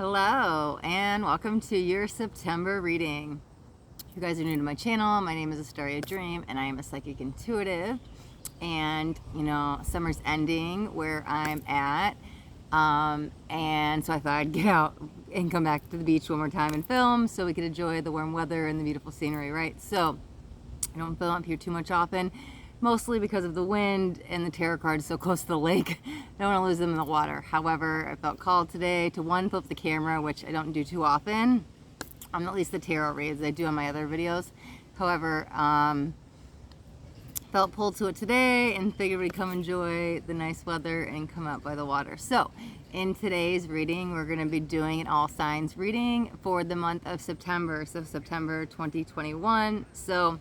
Hello and welcome to your September reading. If you guys are new to my channel, my name is Astaria Dream and I am a psychic intuitive. And you know, summer's ending where I'm at, and so I thought I'd get out and come back to the beach one more time and film so we could enjoy the warm weather and the beautiful scenery, right? So I don't film up here too much often, mostly because of the wind and the tarot cards so close to the lake. I don't want to lose them in the water. However, I felt called today to flip the camera, which I don't do too often. At least the tarot reads I do on my other videos. However, felt pulled to it today and figured we'd come enjoy the nice weather and come out by the water. So in today's reading, we're going to be doing an all signs reading for the month of September. So September 2021. So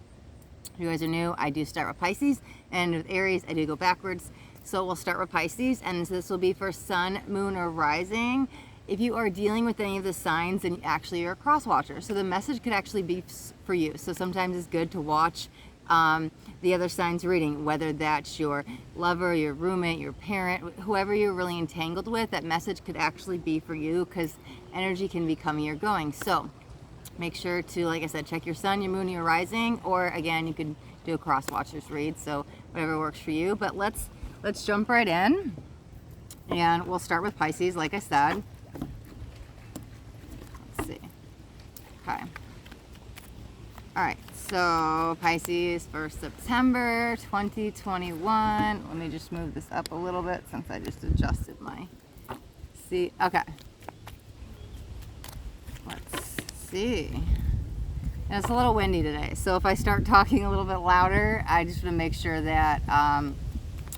if you guys are new, I do start with Pisces, and with Aries, I do go backwards. So we'll start with Pisces, and this will be for Sun, Moon, or Rising. If you are dealing with any of the signs, then actually you're a cross watcher. So the message could actually be for you. So sometimes it's good to watch the other signs reading, whether that's your lover, your roommate, your parent, whoever you're really entangled with. That message could actually be for you because energy can be coming or going. So make sure to, like I said, check your sun, your moon, your rising, or again, you could do a cross watchers read, so whatever works for you. But let's jump right in, and we'll start with Pisces, like I said. Let's see. Okay. All right, so Pisces for September 2021. Let me just move this up a little bit since I just adjusted my, okay. Let's see. And it's a little windy today, so if I start talking a little bit louder, I just want to make sure that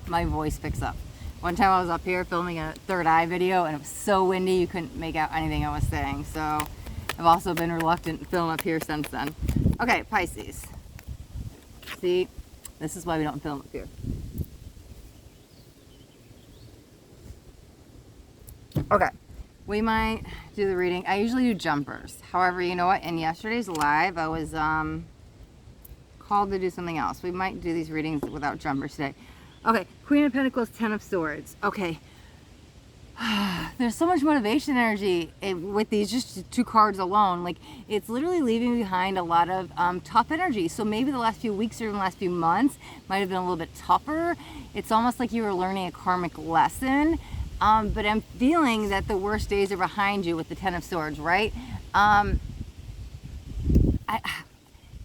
my voice picks up. One time I was up here filming a third eye video and it was so windy you couldn't make out anything I was saying, so I've also been reluctant to film up here since then. Okay, Pisces. See, this is why we don't film up here. Okay. We might do the reading. I usually do jumpers. However, you know what? In yesterday's live, I was called to do something else. We might do these readings without jumpers today. Okay, Queen of Pentacles, Ten of Swords. Okay. There's so much motivation energy with these, just two cards alone. Like, it's literally leaving behind a lot of tough energy. So maybe the last few weeks or even the last few months might have been a little bit tougher. It's almost like you were learning a karmic lesson. But I'm feeling that the worst days are behind you with the Ten of Swords, right? The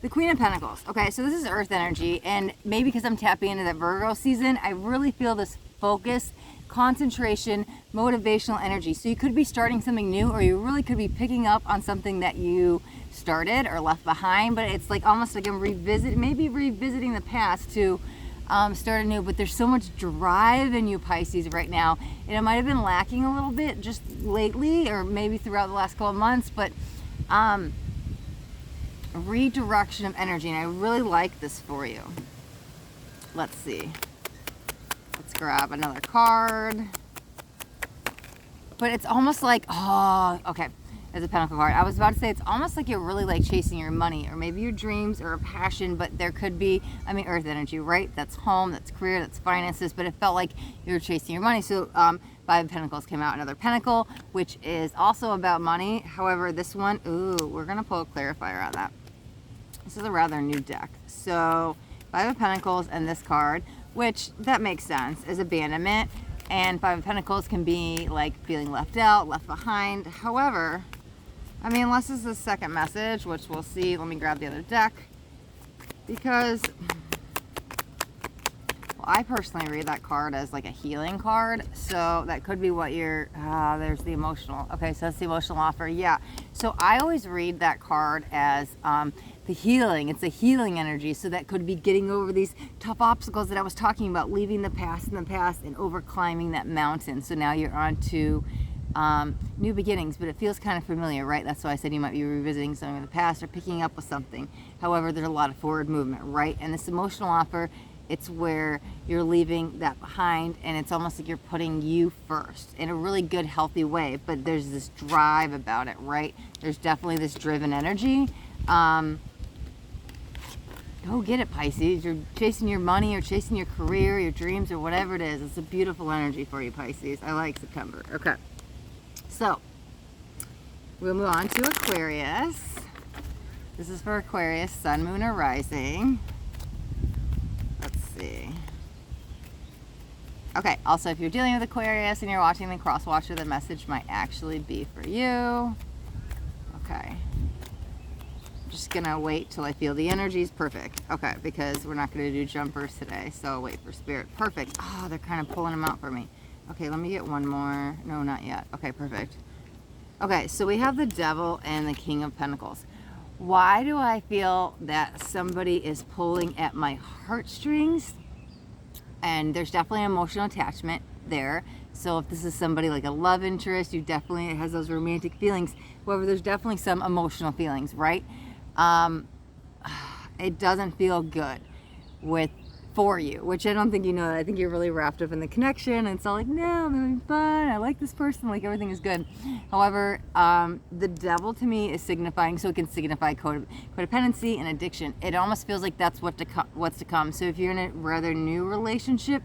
Queen of Pentacles. Okay, so this is Earth energy, and maybe because I'm tapping into that Virgo season, I really feel this focus, concentration, motivational energy. So you could be starting something new, or you really could be picking up on something that you started or left behind, but it's like almost like I'm revisiting the past to start anew. But there's so much drive in you, Pisces, right now, and it might have been lacking a little bit just lately, or maybe throughout the last couple of months. But redirection of energy, and I really like this for you. Let's see. Let's grab another card. But it's almost like, oh, okay. As a Pentacle card, I was about to say it's almost like you're really like chasing your money, or maybe your dreams or a passion, but there could be, Earth energy, right? That's home, that's career, that's finances, but it felt like you were chasing your money. So Five of Pentacles came out, another Pentacle, which is also about money. However, this one, we're gonna pull a clarifier on that. This is a rather new deck. So Five of Pentacles and this card, which that makes sense, is abandonment. And Five of Pentacles can be like feeling left out, left behind. However, unless it's the second message, which we'll see. Let me grab the other deck. Because, well, I personally read that card as like a healing card. So that could be what you're, there's the emotional. Okay, so that's the emotional offer. Yeah. So I always read that card as the healing. It's a healing energy. So that could be getting over these tough obstacles that I was talking about, leaving the past in the past and over climbing that mountain. So now you're on to new beginnings, but it feels kind of familiar, right? That's why I said you might be revisiting something in the past or picking up with something. However, there's a lot of forward movement, right? And this emotional offer, it's where you're leaving that behind, and it's almost like you're putting you first in a really good, healthy way. But there's this drive about it, right? There's definitely this driven energy. Go get it, Pisces. You're chasing your money or chasing your career, your dreams, or whatever it is. It's a beautiful energy for you, Pisces. I like September. Okay. So, We'll move on to Aquarius. This is for Aquarius, Sun, Moon, or Rising. Let's see. Okay, also if you're dealing with Aquarius and you're watching the cross watcher, the message might actually be for you. Okay. Just gonna wait till I feel the energies. Perfect. Okay, because we're not gonna do jumpers today, so I'll wait for spirit. Perfect. Oh, they're kind of pulling them out for me. Okay, let me get one more. No, not yet. Okay, perfect. Okay, so we have the Devil and the King of Pentacles. Why do I feel that somebody is pulling at my heartstrings? And there's definitely an emotional attachment there. So if this is somebody like a love interest, you definitely, it has those romantic feelings. However, there's definitely some emotional feelings, right? It doesn't feel good for you, which I don't think you know that. I think you're really wrapped up in the connection, and it's all like, no, I'm having fun, I like this person, like everything is good. However, the Devil to me is signifying, so it can signify codependency and addiction. It almost feels like that's what's to come. So if you're in a rather new relationship,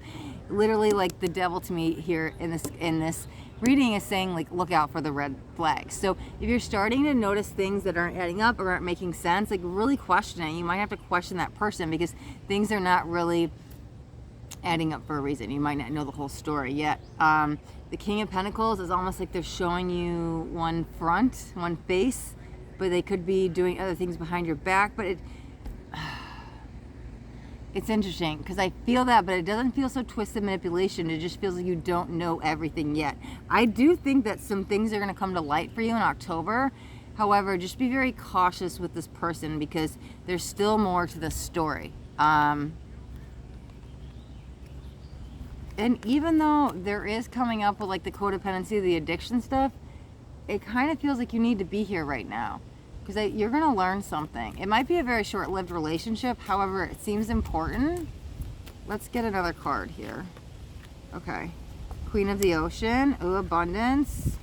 literally, like the Devil to me here in this reading is saying, like, look out for the red flags. So if you're starting to notice things that aren't adding up or aren't making sense, like, really question it. You might have to question that person because things are not really adding up for a reason. You might not know the whole story yet. The King of Pentacles is almost like they're showing you one front, one face, but they could be doing other things behind your back. But it's interesting because I feel that, but it doesn't feel so twisted manipulation. It just feels like you don't know everything yet. I do think that some things are going to come to light for you in October. However, just be very cautious with this person because there's still more to the story. And even though there is coming up with like the codependency, the addiction stuff, it kind of feels like you need to be here right now. Because you're going to learn something. It might be a very short-lived relationship. However, it seems important. Let's get another card here. Okay. Queen of the Ocean. Ooh, abundance.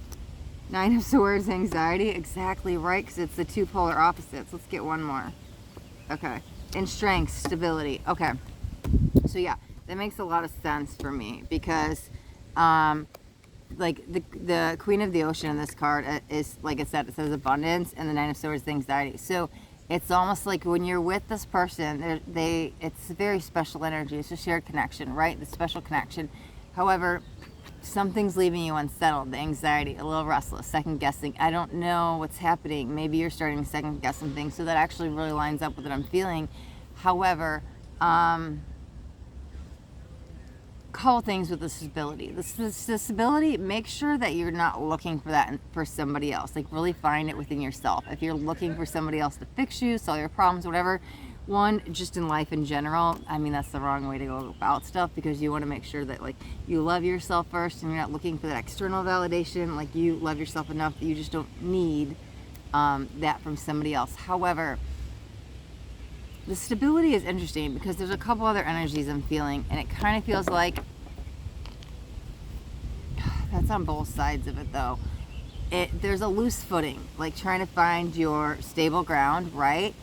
Nine of Swords, anxiety. Exactly right, because it's the two polar opposites. Let's get one more. Okay. And strength, stability. Okay. So, yeah, that makes a lot of sense for me because... like the Queen of the Ocean in this card is, like I said, it says abundance, and the Nine of Swords, the anxiety. So it's almost like when you're with this person, it's very special energy. It's a shared connection, right? The special connection. However, something's leaving you unsettled. The anxiety, a little restless, second guessing. I don't know what's happening. Maybe you're starting to second guess some things. So that actually really lines up with what I'm feeling. However, couple things with the stability. The stability, make sure that you're not looking for that for somebody else. Like, really find it within yourself. If you're looking for somebody else to fix you, solve your problems, whatever, one, just in life in general, I mean, that's the wrong way to go about stuff because you want to make sure that, like, you love yourself first and you're not looking for that external validation. Like, you love yourself enough that you just don't need that from somebody else. However, the stability is interesting because there's a couple other energies I'm feeling, and it kind of feels like that's on both sides of it, though. There's a loose footing, like trying to find your stable ground, right?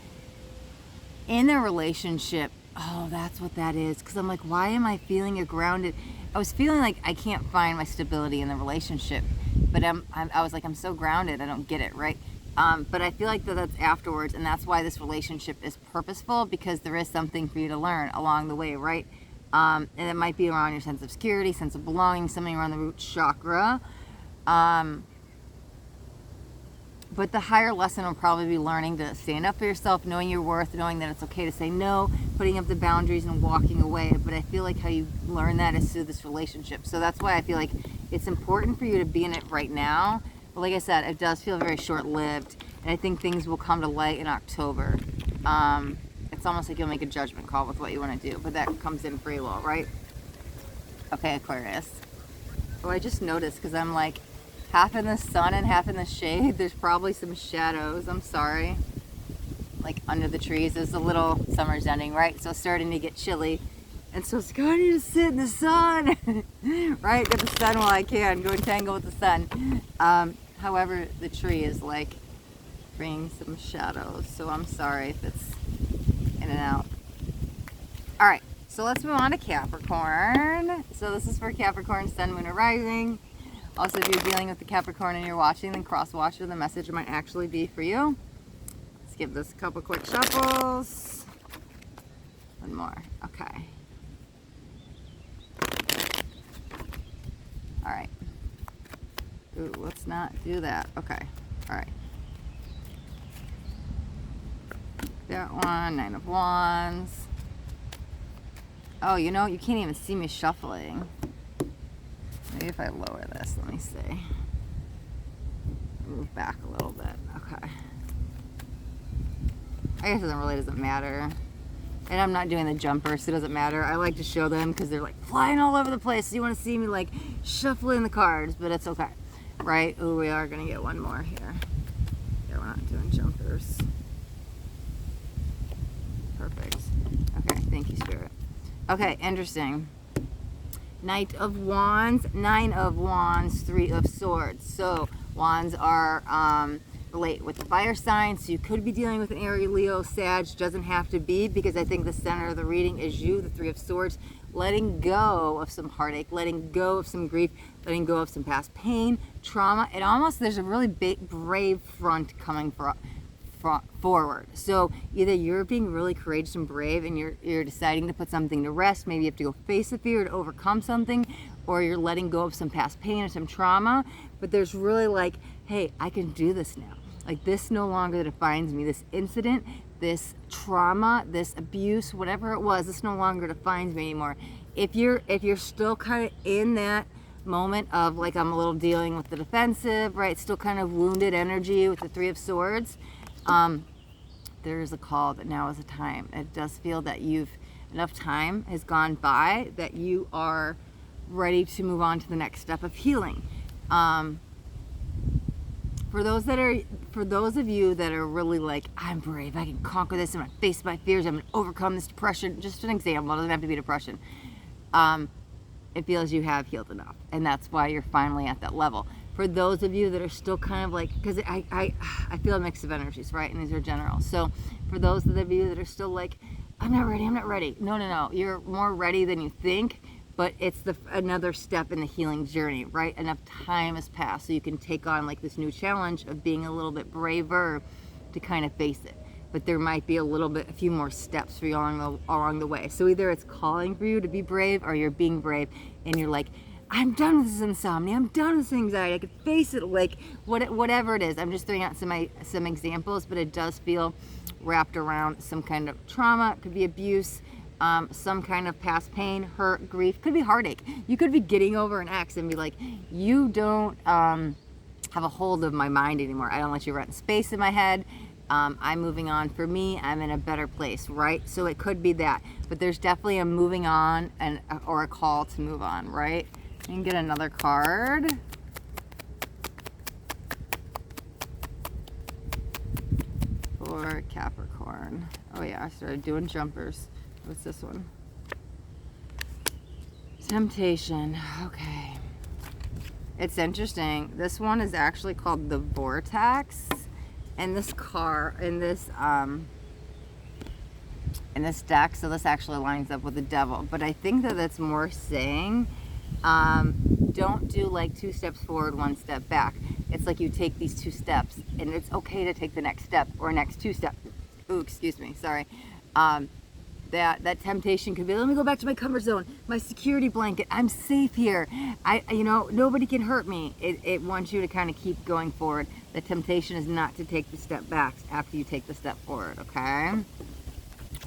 In a relationship. Oh, that's what that is. Because I'm like, why am I feeling grounded? I was feeling like I can't find my stability in the relationship, but I was like, I'm so grounded, I don't get it, right? But I feel like that's afterwards, and that's why this relationship is purposeful, because there is something for you to learn along the way, right? And it might be around your sense of security, sense of belonging, something around the root chakra. But the higher lesson will probably be learning to stand up for yourself, knowing your worth, knowing that it's okay to say no, putting up the boundaries and walking away. But I feel like how you learn that is through this relationship. So that's why I feel like it's important for you to be in it right now. But like I said, it does feel very short-lived, and I think things will come to light in October. It's almost like you'll make a judgment call with what you want to do, but that comes in free will, right? Okay, Aquarius. Oh, I just noticed, because I'm like half in the sun and half in the shade. There's probably some shadows. I'm sorry. Like under the trees. There's a little, summer's ending, right? So it's starting to get chilly. And so it's like, I need to sit in the sun, right? Get the sun while I can. Go and tangle with the sun. However, the tree is like bringing some shadows. So I'm sorry if it's in and out. All right. So let's move on to Capricorn. So this is for Capricorn, Sun, Moon, or Rising. Also, if you're dealing with the Capricorn and you're watching, then cross-watch or the message might actually be for you. Let's give this a couple quick shuffles. One more. Okay. All right. Ooh, let's not do that. Okay. All right. That one, 9 of Wands. Oh, you know, you can't even see me shuffling. Maybe if I lower this, let me see. Move back a little bit. Okay. I guess it doesn't matter. And I'm not doing the jumper, so it doesn't matter. I like to show them because they're like flying all over the place. So you want to see me like shuffling the cards, but it's okay. Right? Oh, we are going to get one more here. Yeah, we're not doing jumpers. Perfect. Okay, thank you, Spirit. Okay, interesting. Knight of Wands, 9 of Wands, 3 of Swords. So Wands are relate with the fire signs. So you could be dealing with an Aries, Leo, Sag. Doesn't have to be, because I think the center of the reading is you, the 3 of Swords. Letting go of some heartache, letting go of some grief, letting go of some past pain, trauma. It almost, there's a really big, brave front coming forward. So either you're being really courageous and brave and you're deciding to put something to rest. Maybe you have to go face the fear to overcome something, or you're letting go of some past pain or some trauma. But there's really like, hey, I can do this now. Like, this no longer defines me. This incident, this trauma, this abuse, whatever it was, this no longer defines me anymore. If you're still kind of in that moment of like, I'm a little dealing with the defensive, right? Still kind of wounded energy with the 3 of Swords. There is a call that now is a time. It does feel that enough time has gone by that you are ready to move on to the next step of healing. For those of you that are really like, I'm brave, I can conquer this, I'm gonna face my fears, I'm gonna overcome this depression. Just an example, it doesn't have to be depression. It feels you have healed enough, and that's why you're finally at that level. For those of you that are still kind of like, because I feel a mix of energies, right? And these are general. So for those of you that are still like, I'm not ready. No. You're more ready than you think, but it's another step in the healing journey, right? Enough time has passed so you can take on like this new challenge of being a little bit braver to kind of face it. But there might be a few more steps for you along the way. So either it's calling for you to be brave, or you're being brave and you're like, I'm done with this insomnia. I'm done with this anxiety. I could face it, like whatever it is. I'm just throwing out some examples, but it does feel wrapped around some kind of trauma. It could be abuse, some kind of past pain, hurt, grief. Could be heartache. You could be getting over an ex and be like, you don't have a hold of my mind anymore. I don't let you rent space in my head. I'm moving on. For me, I'm in a better place, right? So it could be that, but there's definitely a moving on or a call to move on, right? You can get another card. For Capricorn. Oh yeah, I started doing jumpers. What's this one? Temptation. Okay. It's interesting. This one is actually called the Vortex. And this in this deck, so this actually lines up with the Devil. But I think that it's more saying, don't do like 2 steps forward, 1 step back. It's like you take these 2 steps, and it's okay to take the next step or next 2 steps. Ooh, excuse me, sorry. That temptation could be, let me go back to my comfort zone, my security blanket. I'm safe here. Nobody can hurt me. It wants you to kind of keep going forward. The temptation is not to take the step back after you take the step forward, okay?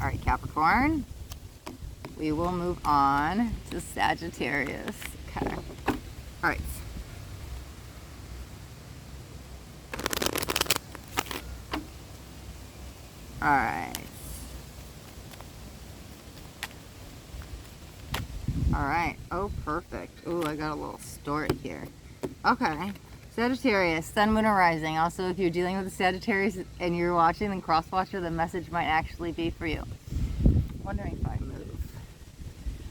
All right, Capricorn. We will move on to Sagittarius. Okay. All right. All right. All right. Oh, perfect. Oh, I got a little story here. Okay. Sagittarius, Sun, Moon, or Rising. Also, if you're dealing with a Sagittarius and you're watching, then cross-watcher, the message might actually be for you. Wondering if I move.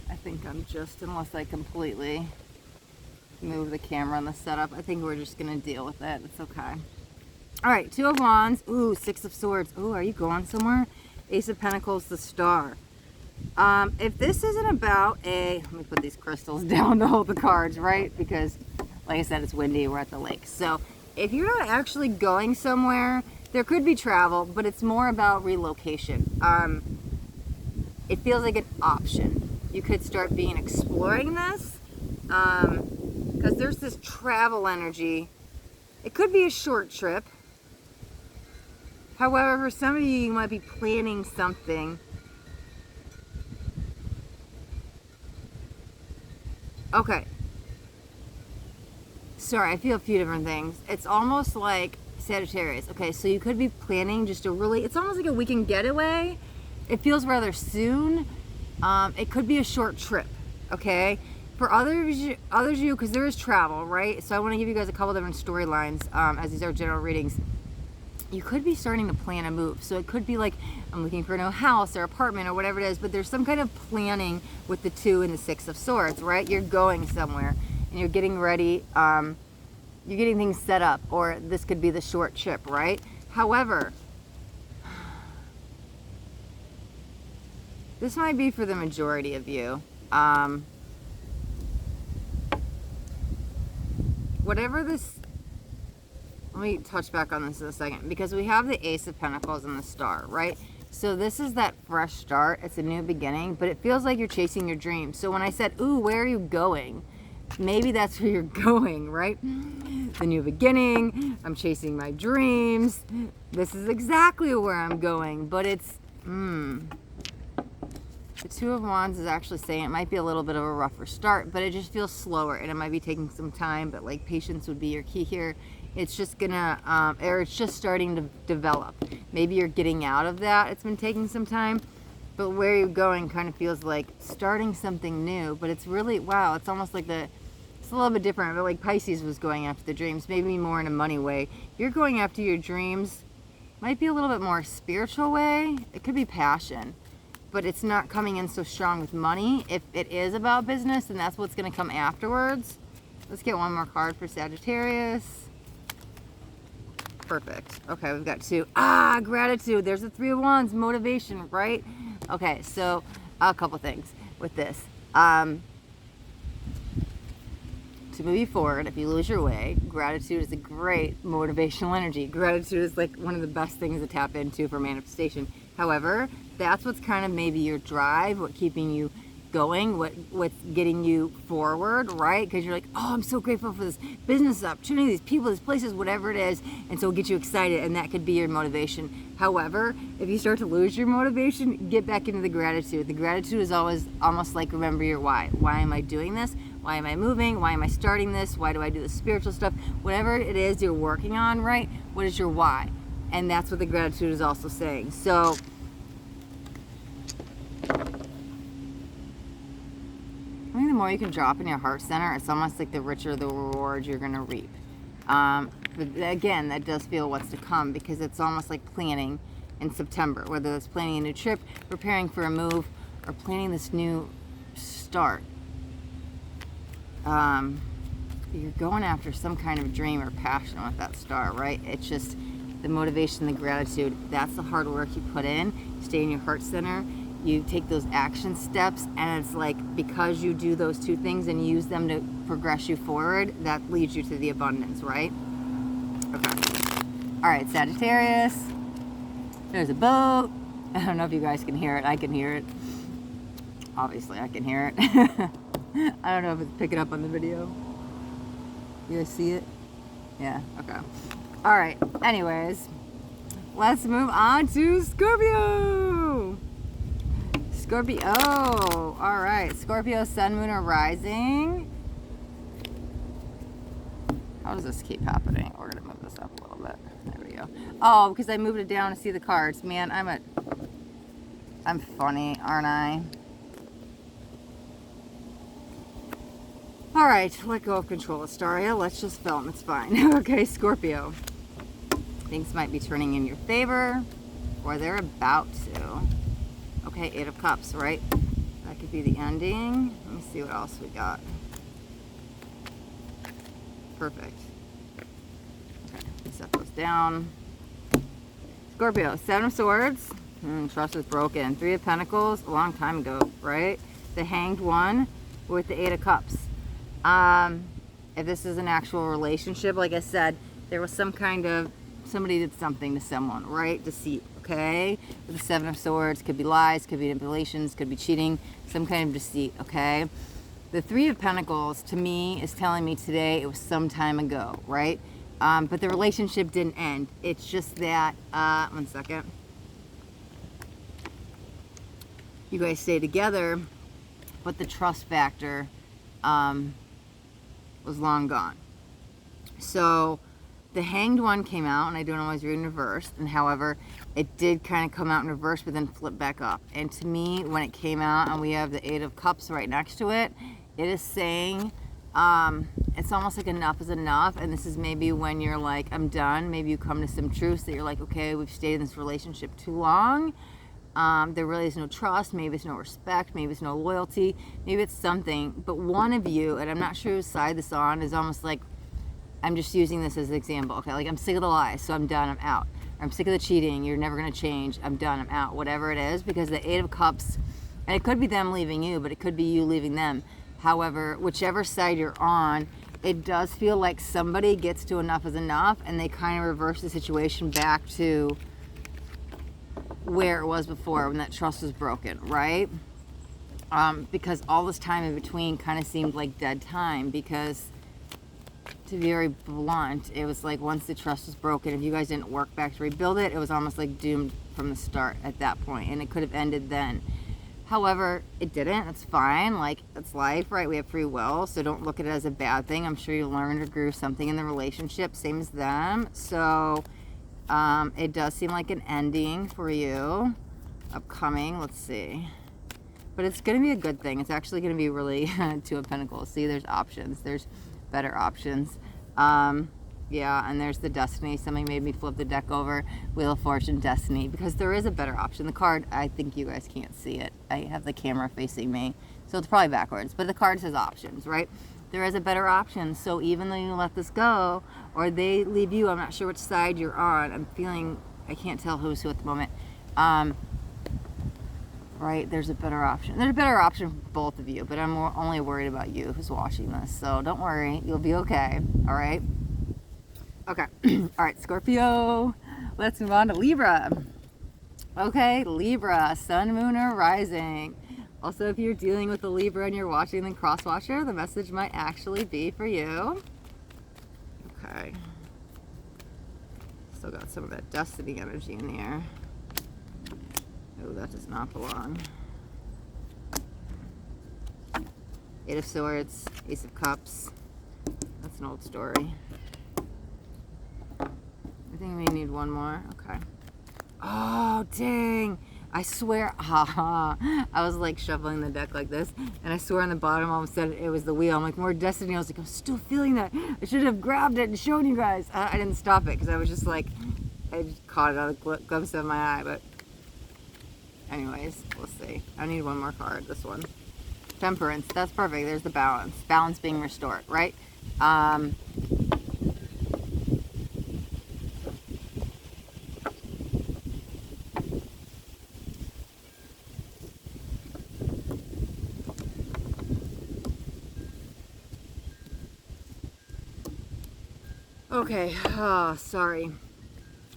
I think I'm just, unless I completely move the camera on the setup, I think we're just going to deal with it. It's okay. All right, 2 of Wands. Ooh, 6 of Swords. Ooh, are you going somewhere? Ace of Pentacles, the Star. If this isn't about let me put these crystals down to hold the cards, right? Because Like I said, it's windy, we're at the lake. So if you're not actually going somewhere, there could be travel, but it's more about relocation. It feels like an option. You could start exploring this, because there's this travel energy. It could be a short trip. However, for some of you, you might be planning something. Okay. Sorry, I feel a few different things. It's almost like Sagittarius. Okay, so you could be planning just a really, it's almost like a weekend getaway. It feels rather soon. It could be a short trip, okay? For others of you, because there is travel, right? So I want to give you guys a couple different storylines, as these are general readings. You could be starting to plan a move. So it could be like, I'm looking for a new house or apartment or whatever it is, but there's some kind of planning with the 2 and the 6 of Swords, right? You're going somewhere and you're getting ready, you're getting things set up, or this could be the short trip, right? However, this might be for the majority of you. Whatever this, let me touch back on this in a second, because we have the Ace of Pentacles and the Star, right? So this is that fresh start. It's a new beginning, but it feels like you're chasing your dreams. So when I said, ooh, where are you going? Maybe that's where you're going, right? The new beginning. I'm chasing my dreams. This is exactly where I'm going, but it's, the 2 of Wands is actually saying it might be a little bit of a rougher start, but it just feels slower and it might be taking some time, but like patience would be your key here. It's just gonna, or it's just starting to develop. Maybe you're getting out of that. It's been taking some time, but where you're going kind of feels like starting something new, but it's really, wow, it's almost like it's a little bit different, but like Pisces was going after the dreams, maybe more in a money way. You're going after your dreams, might be a little bit more spiritual way. It could be passion, but it's not coming in so strong with money. If it is about business, then that's what's gonna come afterwards. Let's get one more card for Sagittarius. Perfect. Okay, we've got 2. Gratitude. There's the 3 of Wands, motivation, right? Okay, so a couple things with this. To move you forward, if you lose your way, gratitude is a great motivational energy. Gratitude is like one of the best things to tap into for manifestation. However, that's what's kind of maybe your drive, what keeping you going, what's getting you forward, right? Because you're like, oh, I'm so grateful for this business opportunity, these people, these places, whatever it is, and so it'll get you excited, and that could be your motivation. However, if you start to lose your motivation, get back into the gratitude. The gratitude is always almost like, remember your why. Why am I doing this? Why am I moving? Why am I starting this? Why do I do the spiritual stuff? Whatever it is you're working on, right? What is your why? And that's what the gratitude is also saying. So I think the more you can drop in your heart center, it's almost like the richer the reward you're going to reap. But again, that does feel what's to come, because it's almost like planning in September, whether it's planning a new trip, preparing for a move, or planning this new start. You're going after some kind of dream or passion with that star, right? It's just the motivation, the gratitude. That's the hard work you put in. Stay in your heart center. You take those action steps, and it's like, because you do those 2 things and use them to progress you forward, that leads you to the abundance, right? Okay. All right, Sagittarius. There's a boat. I don't know if you guys can hear it. I can hear it. Obviously, I can hear it. I don't know if it's picking up on the video. You guys see it? Yeah, okay. All right, anyways, let's move on to Scorpio. Scorpio, all right. Scorpio, sun, moon, or rising. How does this keep happening? We're gonna move this up a little bit. There we go. Oh, because I moved it down to see the cards. Man, I'm funny, aren't I? All right, let go of control, Astaria. Let's just film, it's fine. Okay, Scorpio. Things might be turning in your favor, or they're about to. Okay, 8 of Cups, right? That could be the ending. Let me see what else we got. Perfect. Okay, set those down. Scorpio, 7 of Swords. Trust is broken. 3 of Pentacles, a long time ago, right? The Hanged One with the 8 of Cups. If this is an actual relationship, like I said, there was some kind of, somebody did something to someone, right? Deceit, okay? With the Seven of Swords, could be lies, could be manipulations, could be cheating, some kind of deceit, okay? The Three of Pentacles, to me, is telling me today it was some time ago, right? But the relationship didn't end. It's just that, one second. You guys stay together, but the trust factor was long gone. So the Hanged One came out, and I don't always read in reverse, and however, it did kind of come out in reverse, but then flip back up. And to me, when it came out, and we have the Eight of Cups right next to it, it is saying, it's almost like enough is enough, and this is maybe when you're like, I'm done. Maybe you come to some truths that you're like, okay, we've stayed in this relationship too long. There really is no trust, maybe it's no respect, maybe it's no loyalty, maybe it's something, but one of you, and I'm not sure whose side this on, is almost like, I'm just using this as an example, okay, like I'm sick of the lies, so I'm done, I'm out. Or I'm sick of the cheating, you're never going to change, I'm done, I'm out, whatever it is, because the Eight of Cups, and it could be them leaving you, but it could be you leaving them. However, whichever side you're on, it does feel like somebody gets to enough is enough, and they kind of reverse the situation back to where it was before, when that trust was broken, right? Because all this time in between kind of seemed like dead time, because to be very blunt, it was like once the trust was broken, if you guys didn't work back to rebuild it, it was almost like doomed from the start at that point, and it could have ended then. However, it didn't. It's fine. Like, it's life, right? We have free will, so don't look at it as a bad thing. I'm sure you learned or grew something in the relationship, same as them. So it does seem like an ending for you upcoming. Let's see. But it's going to be a good thing. It's actually going to be really Two of Pentacles. See, there's options. There's better options. Yeah, and there's the Destiny. Somebody made me flip the deck over. Wheel of Fortune, Destiny, because there is a better option. The card, I think you guys can't see it. I have the camera facing me, so it's probably backwards. But the card says options, right? There is a better option. So even though you let this go, or they leave you, I'm not sure which side you're on. I'm feeling, I can't tell who's who at the moment. Right, there's a better option. There's a better option for both of you, but I'm only worried about you who's watching this. So don't worry, you'll be okay, all right? Okay, all right, Scorpio. Let's move on to Libra. Okay, Libra, Sun, Moon, or Rising. Also, if you're dealing with a Libra and you're watching the cross-watcher, the message might actually be for you. Okay. Still got some of that Destiny energy in the air. Oh, that does not belong. Eight of Swords, Ace of Cups. That's an old story. I think we need one more. Okay. Oh, dang. I swear. I was like shuffling the deck like this, and I swear on the bottom all of a sudden it was the wheel. I'm like, more Destiny. I was like, I'm still feeling that. I should have grabbed it and shown you guys. I didn't stop it because I was just like, I just caught it out of the glimpse of my eye. But anyways, we'll see. I need one more card. This one. Temperance. That's perfect. There's the balance. Balance being restored, right? Okay, oh, sorry.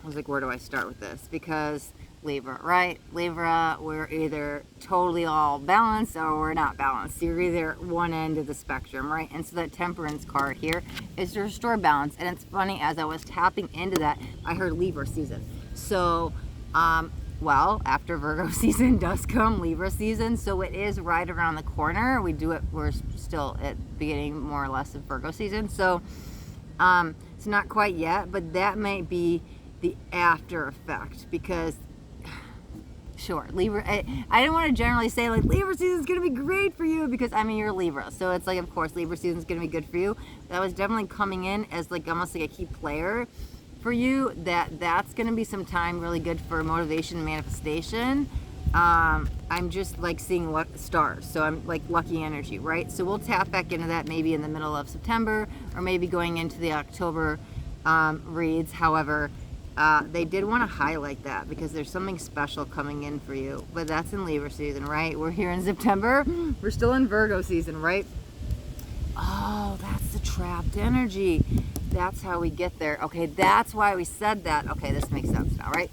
I was like, where do I start with this? Because Libra, right? Libra, we're either totally all balanced or we're not balanced. You're either one end of the spectrum, right? And so that Temperance card here is to restore balance. And it's funny, as I was tapping into that, I heard Libra season. So, well, after Virgo season does come Libra season. So it is right around the corner. We're still at the beginning more or less of Virgo season. So, it's not quite yet, but that might be the after effect, because sure, Libra, I don't want to generally say like Libra season is going to be great for you, because I mean, you're Libra, so it's like, of course Libra season is going to be good for you. That was definitely coming in as like almost like a key player for you, that's going to be some time really good for motivation and manifestation. I'm just like seeing stars, so I'm like lucky energy, right? So we'll tap back into that maybe in the middle of September, or maybe going into the October reads. However, they did want to highlight that because there's something special coming in for you, but that's in Libra season, right? We're here in September, we're still in Virgo season, right? Oh, that's the trapped energy. That's how we get there. Okay, that's why we said that. Okay, this makes sense now, right?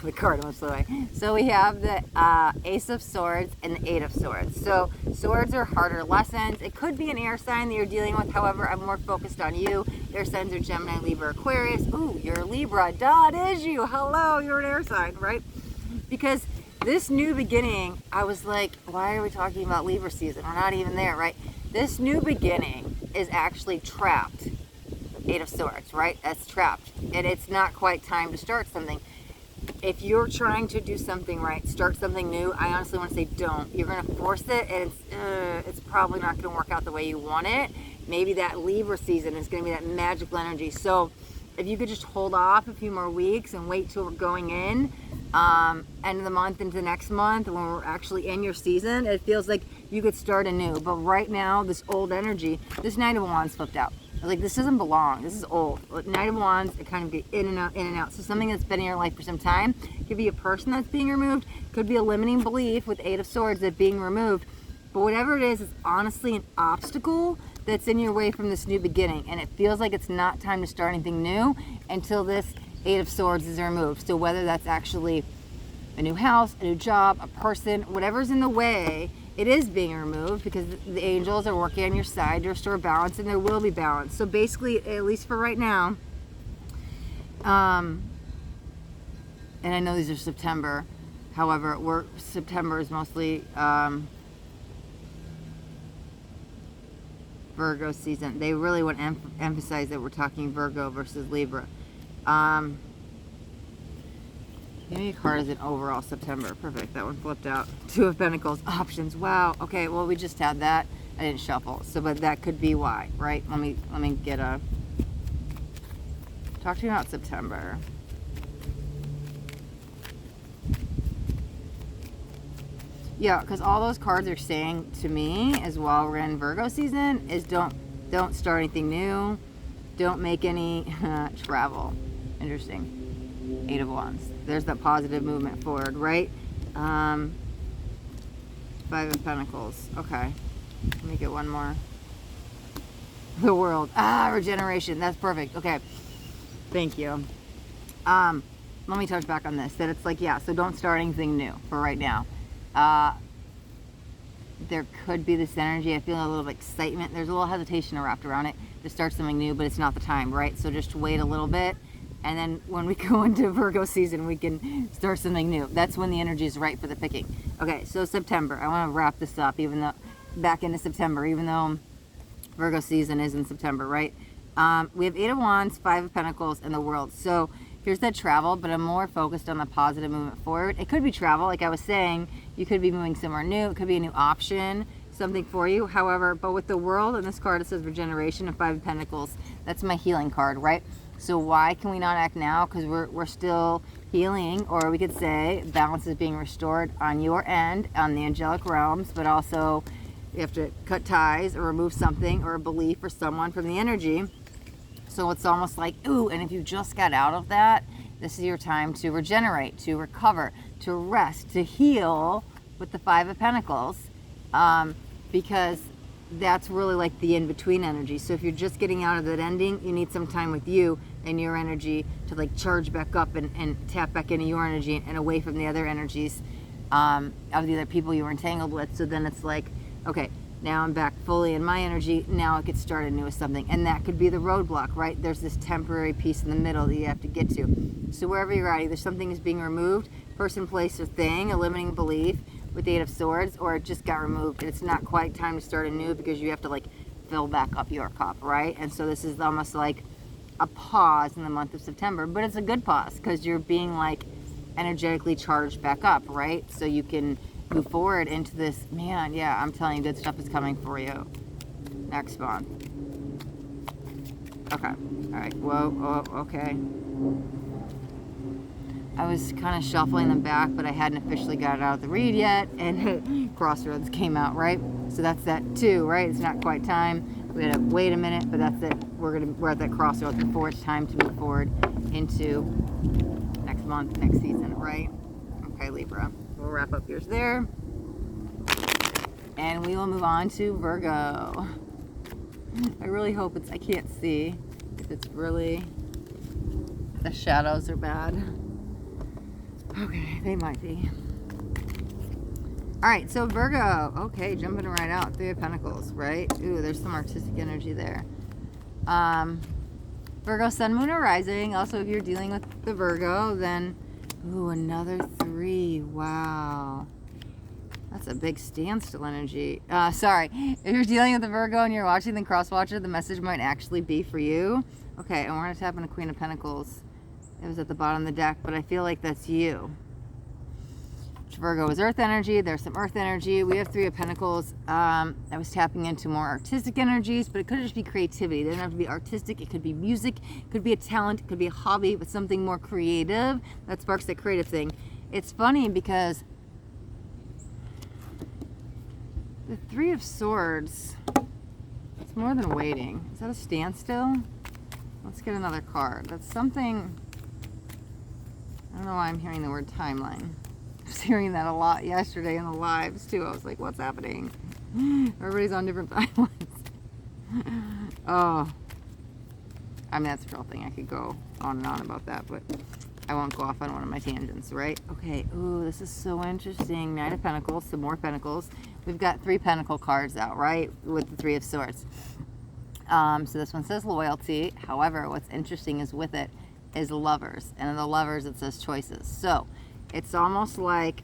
The card almost flew away. So we have the Ace of Swords and the Eight of Swords. So swords are harder lessons. It could be an air sign that you're dealing with. However, I'm more focused on you. Air signs are Gemini, Libra, Aquarius. Ooh, you're a Libra. Duh, it is you. Hello, you're an air sign, right? Because this new beginning, I was like, why are we talking about Libra season? We're not even there, right? This new beginning is actually trapped. Eight of Swords, right? That's trapped. And it's not quite time to start something. If you're trying to do something right, start something new, I honestly want to say don't. You're going to force it, and it's probably not going to work out the way you want it. Maybe that Libra season is going to be that magical energy. So if you could just hold off a few more weeks and wait till we're going in, end of the month into next month, when we're actually in your season, it feels like you could start anew. But right now, this old energy, this Knight of Wands flipped out. I was like, this doesn't belong. This is old. Knight of Wands, it kind of get in and out, in and out. So something that's been in your life for some time. Could be a person that's being removed. Could be a limiting belief with Eight of Swords that being removed. But whatever it is, it's honestly an obstacle that's in your way from this new beginning. And it feels like it's not time to start anything new until this Eight of Swords is removed. So whether that's actually a new house, a new job, a person, whatever's in the way, it is being removed because the angels are working on your side to restore balance, and there will be balance. So basically, at least for right now, and I know these are September, however, September is mostly Virgo season. They really want to emphasize that we're talking Virgo versus Libra. Give me a card as an overall September. Perfect. That one flipped out. Two of Pentacles. Options. Wow. Okay. Well, we just had that. I didn't shuffle. So, but that could be why, right? Let me get a. Talk to me about September. Yeah, because all those cards are saying to me, as while we're in Virgo season, is don't start anything new. Don't make any travel. Interesting. Eight of Wands. There's that positive movement forward, right? Five of Pentacles. Okay. Let me get one more. The World. Regeneration. That's perfect. Okay. Thank you. Let me touch back on this. That it's like, yeah, so don't start anything new for right now. There could be this energy. I feel a little excitement. There's a little hesitation wrapped around it to start something new, but it's not the time, right? So just wait a little bit. And then when we go into Virgo season, we can start something new. That's when the energy is right for the picking. Okay, so September. I want to wrap this up, even though back into September, even though Virgo season is in September, right? We have Eight of Wands, Five of Pentacles, and the World. So here's that travel, but I'm more focused on the positive movement forward. It could be travel, like I was saying. You could be moving somewhere new. It could be a new option, something for you. However, but with the World, and this card, it says Regeneration and Five of Pentacles. That's my healing card, right? So why can we not act now? Because we're still healing, or we could say balance is being restored on your end, on the angelic realms, but also you have to cut ties or remove something or a belief or someone from the energy. So it's almost like, ooh, and if you just got out of that, this is your time to regenerate, to recover, to rest, to heal with the Five of Pentacles, because that's really like the in-between energy. So if you're just getting out of that ending, you need some time with you and your energy to like charge back up and tap back into your energy and away from the other energies of the other people you were entangled with. So then it's like, okay, now I'm back fully in my energy. Now I could start anew with something. And that could be the roadblock, right? There's this temporary piece in the middle that you have to get to. So wherever you're at, either something is being removed, person, place, or thing, a limiting belief, with the Eight of Swords, or it just got removed and it's not quite time to start anew because you have to like fill back up your cup, right? And so this is almost like a pause in the month of September, but it's a good pause because you're being like energetically charged back up, right? So you can move forward into this, man, yeah, I'm telling you, good stuff is coming for you next month. Okay, all right, whoa, oh, okay. I was kind of shuffling them back, but I hadn't officially got it out of the read yet, and Crossroads came out, right? So that's that too, right? It's not quite time. We had to wait a minute, but that's it. We're at that crossroads before it's time to move forward into next month, next season, right? Okay, Libra. We'll wrap up yours there. And we will move on to Virgo. I really hope it's, I can't see if it's really, the shadows are bad. Okay, they might be. All right, so Virgo. Okay, jumping right out. Three of Pentacles, right? Ooh, there's some artistic energy there. Virgo, Sun, Moon, or Rising. Also, if you're dealing with the Virgo, then, ooh, another 3. Wow. That's a big standstill energy. Sorry. If you're dealing with the Virgo and you're watching the cross watcher, the message might actually be for you. Okay, and we're going to tap on the Queen of Pentacles. It was at the bottom of the deck, but I feel like that's you. Virgo is earth energy. There's some earth energy. We have 3 of Pentacles. I was tapping into more artistic energies, but it could just be creativity. It doesn't have to be artistic. It could be music. It could be a talent. It could be a hobby, but something more creative that sparks that creative thing. It's funny because the 3 of Swords, it's more than waiting. Is that a standstill? Let's get another card. That's something, I don't know why I'm hearing the word timeline. I was hearing that a lot yesterday in the lives too. I was like, what's happening? Everybody's on different timelines. Oh, I mean, that's a real thing. I could go on and on about that, but I won't go off on one of my tangents, right? Okay, ooh, this is so interesting. Knight of Pentacles, some more Pentacles. We've got 3 Pentacle cards out, right? With the 3 of Swords. So this one says loyalty. However, what's interesting is with it is lovers. And in the lovers, it says choices. So it's almost like,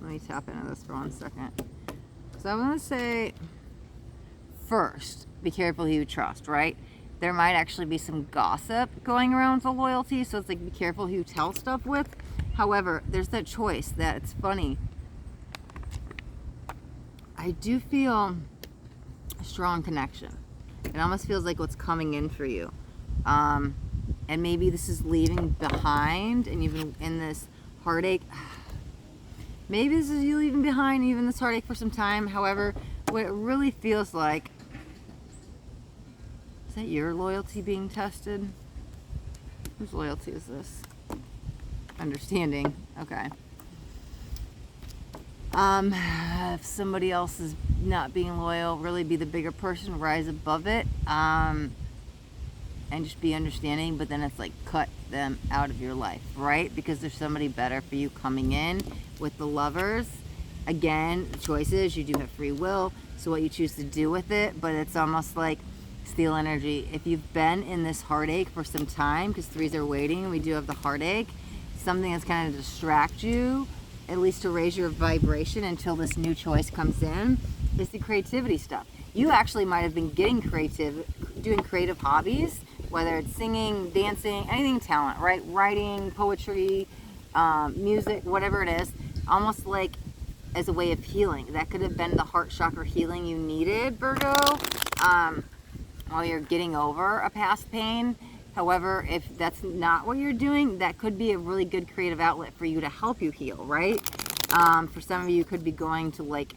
let me tap into this for 1 second. So I'm going to say, first, be careful who you trust, right? There might actually be some gossip going around with the loyalty. So it's like, be careful who you tell stuff with. However, there's that choice that it's funny. I do feel a strong connection. It almost feels like what's coming in for you. And maybe this is leaving behind and you've been in this heartache. Maybe this is you leaving behind even this heartache for some time. However, what it really feels like, is that your loyalty being tested? Whose loyalty is this? Understanding. Okay. If somebody else is not being loyal, really be the bigger person, rise above it, and just be understanding, but then it's like cut them out of your life, right? Because there's somebody better for you coming in. With the lovers, again, choices, you do have free will, so what you choose to do with it, but it's almost like steel energy. If you've been in this heartache for some time, because 3s are waiting, and we do have the heartache, something that's kind of distract you, at least to raise your vibration until this new choice comes in, is the creativity stuff. You actually might have been getting creative, doing creative hobbies, whether it's singing, dancing, anything talent, right? Writing, poetry, music, whatever it is, almost like as a way of healing. That could have been the heart chakra healing you needed, Virgo, while you're getting over a past pain. However, if that's not what you're doing, that could be a really good creative outlet for you to help you heal, right? For some of you, could be going to, like,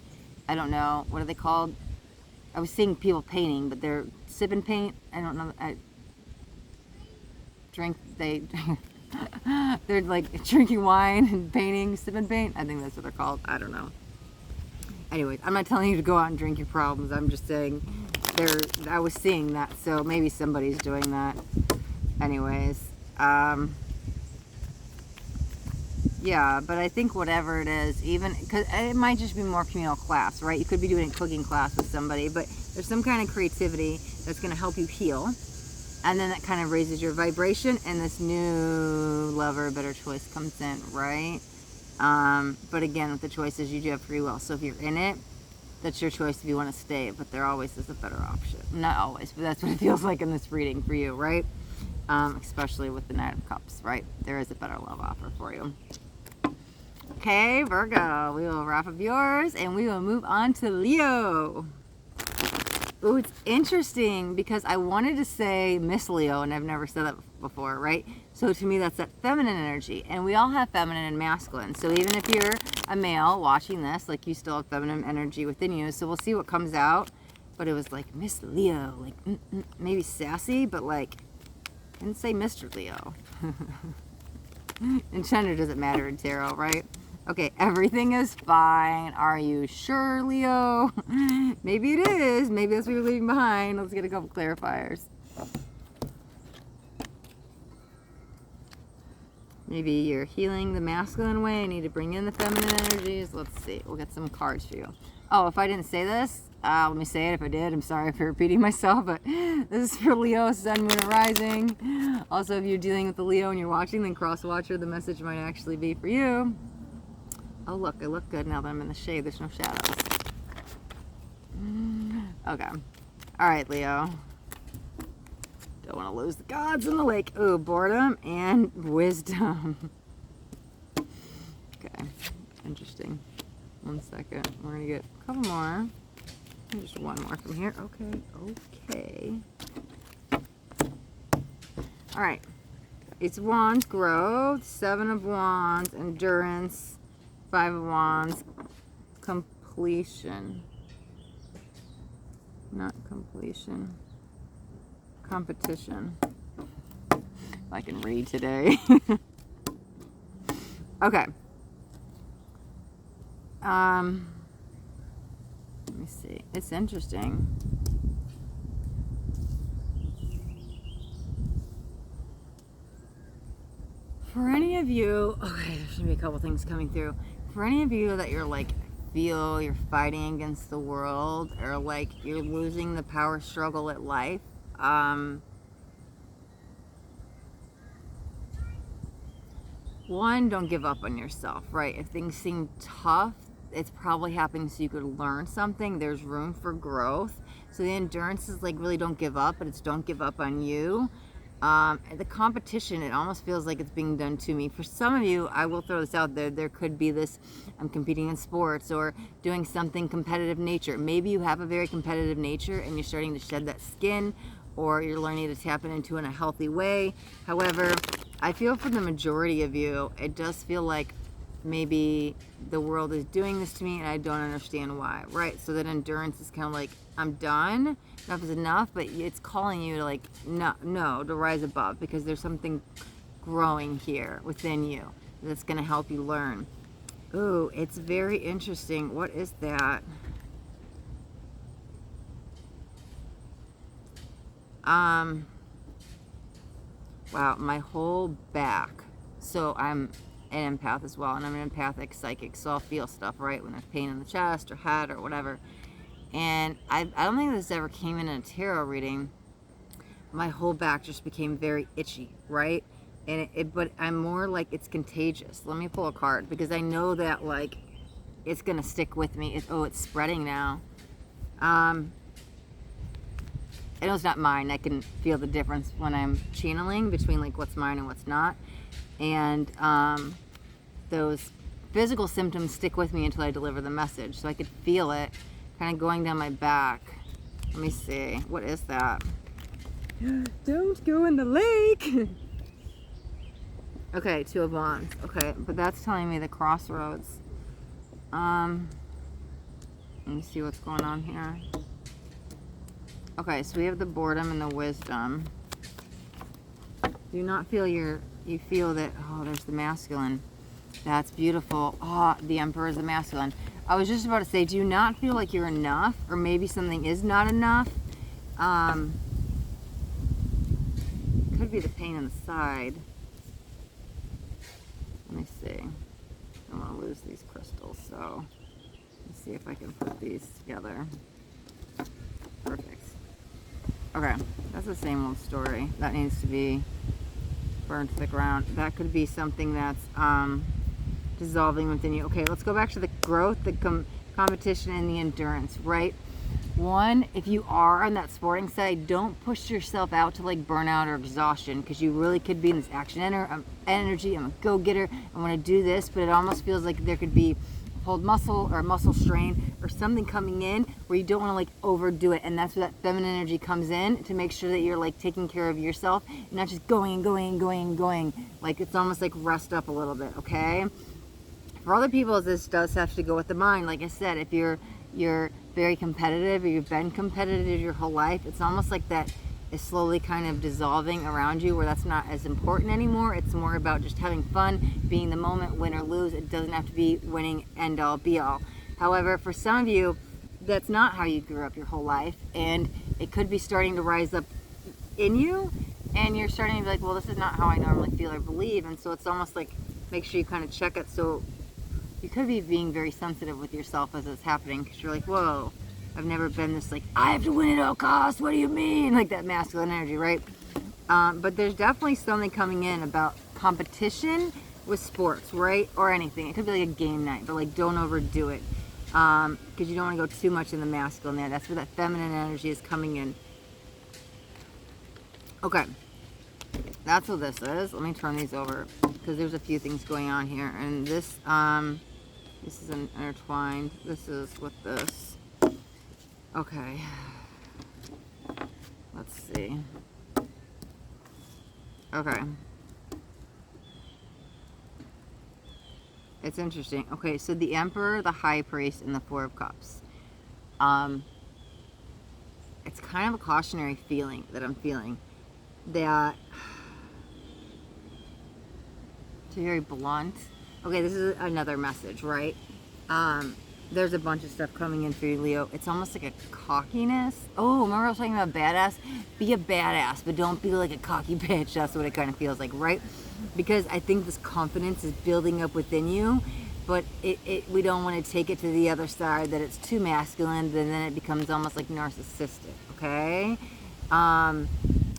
I don't know, what are they called? I was seeing people painting, but they're sip and paint. I don't know. They're like drinking wine and painting, sip and paint. I think that's what they're called. I don't know. Anyways, I'm not telling you to go out and drink your problems. I'm just saying I was seeing that, so maybe somebody's doing that. Anyways, yeah, but I think whatever it is, even, because it might just be more communal class, right? You could be doing a cooking class with somebody, but there's some kind of creativity that's going to help you heal. And then that kind of raises your vibration, and this new lover, better choice comes in, right? But again, with the choices, you do have free will. So if you're in it, that's your choice if you want to stay, but there always is a better option. Not always, but that's what it feels like in this reading for you, right? Especially with the Knight of Cups, right? There is a better love offer for you. Okay, Virgo, we will wrap up yours, and we will move on to Leo. Ooh, it's interesting because I wanted to say Miss Leo, and I've never said that before, right? So to me, that's that feminine energy, and we all have feminine and masculine. So even if you're a male watching this, like, you still have feminine energy within you. So we'll see what comes out. But it was like Miss Leo, like maybe sassy, but like, didn't say Mr. Leo. And gender doesn't matter in tarot, right? Okay, everything is fine. Are you sure, Leo? Maybe it is. Maybe that's what you're leaving behind. Let's get a couple clarifiers. Maybe you're healing the masculine way. I need to bring in the feminine energies. Let's see. We'll get some cards for you. Oh, if I didn't say this, let me say it. If I did, I'm sorry for repeating myself, but this is for Leo, Sun, Moon, and Rising. Also, if you're dealing with the Leo and you're watching, then cross-watcher, the message might actually be for you. Oh, look, I look good now that I'm in the shade. There's no shadows. Okay. All right, Leo. Don't want to lose the gods in the lake. Ooh, boredom and wisdom. Okay, interesting. 1 second. We're going to get a couple more. Just one more from here. Okay. All right. It's Wands, growth. 7 of Wands, endurance. 5 of Wands, completion. Not completion. Competition. If I can read today. Okay. Let me see. It's interesting. For any of you, okay, there should be a couple things coming through. For any of you that you're like, feel you're fighting against the world, or like you're losing the power struggle at life, one, don't give up on yourself, right? If things seem tough, it's probably happening so you could learn something. There's room for growth. So the endurance is like, really don't give up, but it's don't give up on you. The competition, it almost feels like it's being done to me. For some of you, I will throw this out there, there could be this, I'm competing in sports or doing something competitive nature. Maybe you have a very competitive nature and you're starting to shed that skin, or you're learning to tap it into in a healthy way. However, I feel for the majority of you, it does feel like maybe the world is doing this to me and I don't understand why, right? So that endurance is kind of like, I'm done, enough is enough, but it's calling you to like, no, to rise above, because there's something growing here within you that's going to help you learn. Ooh, it's very interesting. What is that? Wow, my whole back. So I'm an empath as well, and I'm an empathic psychic, so I'll feel stuff, right, when there's pain in the chest or head or whatever. And I don't think this ever came in a tarot reading. My whole back just became very itchy, right? And but I'm more like it's contagious. Let me pull a card, because I know that like it's gonna stick with me. It's spreading now. I know it's not mine. I can feel the difference when I'm channeling between like what's mine and what's not. And those physical symptoms stick with me until I deliver the message. So I could feel it kind of going down my back. Let me see. What is that? Don't go in the lake. Okay, 2 of Wands. Okay, but that's telling me the crossroads. Let me see what's going on here. Okay, so we have the boredom and the wisdom. Do not feel you feel that, oh, there's the masculine. That's beautiful. Oh, the Emperor is the masculine. I was just about to say, do you not feel like you're enough? Or maybe something is not enough? Could be the pain in the side. Let me see. I don't want to lose these crystals, so let's see if I can put these together. Perfect. Okay, that's the same old story. That needs to be burned to the ground. That could be something that's dissolving within you. Okay, let's go back to the growth, the competition, and the endurance, right? One, if you are on that sporting side, don't push yourself out to like burnout or exhaustion, because you really could be in this action energy. I'm a go-getter. I want to do this, but it almost feels like there could be hold muscle or muscle strain or something coming in where you don't want to like overdo it. And that's where that feminine energy comes in, to make sure that you're like taking care of yourself and not just going and going and going and going. Like it's almost like rest up a little bit, okay? For other people, this does have to go with the mind. Like I said, if you're very competitive, or you've been competitive your whole life, it's almost like that is slowly kind of dissolving around you, where that's not as important anymore. It's more about just having fun, being the moment, win or lose. It doesn't have to be winning, end all, be all. However, for some of you, that's not how you grew up your whole life, and it could be starting to rise up in you, and you're starting to be like, well, this is not how I normally feel or believe. And so it's almost like, make sure you kind of check it. So you could be being very sensitive with yourself as it's happening, because you're like, whoa, I've never been this, like, I have to win at all costs, what do you mean? Like that masculine energy, right? But there's definitely something coming in about competition with sports, right? Or anything. It could be like a game night, but like, don't overdo it. Because you don't want to go too much in the masculine there. That's where that feminine energy is coming in. Okay, that's what this is. Let me turn these over, because there's a few things going on here. And this is intertwined. This is with this. Okay, let's see. Okay. It's interesting. Okay, so the Emperor, the High Priest, and the Four of Cups. It's kind of a cautionary feeling that I'm feeling. That, to be very blunt. Okay, this is another message, right? There's a bunch of stuff coming in for you, Leo. It's almost like a cockiness. Oh, remember I was talking about badass? Be a badass, but don't be like a cocky bitch. That's what it kind of feels like, right? Because I think this confidence is building up within you, but we don't want to take it to the other side, that it's too masculine, and then it becomes almost like narcissistic, okay?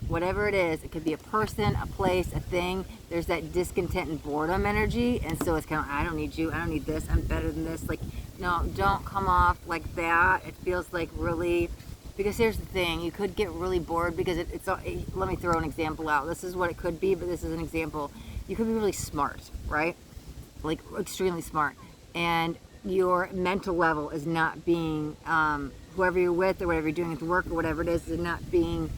Whatever it is, it could be a person, a place, a thing. There's that discontent and boredom energy, and so it's kind of, I don't need you, I don't need this, I'm better than this. Like, no, don't come off like that. It feels like really, because here's the thing, you could get really bored because let me throw an example out. This is what it could be, but this is an example. You could be really smart, right? Like extremely smart, and your mental level is not being, whoever you're with or whatever you're doing at work or whatever it is not being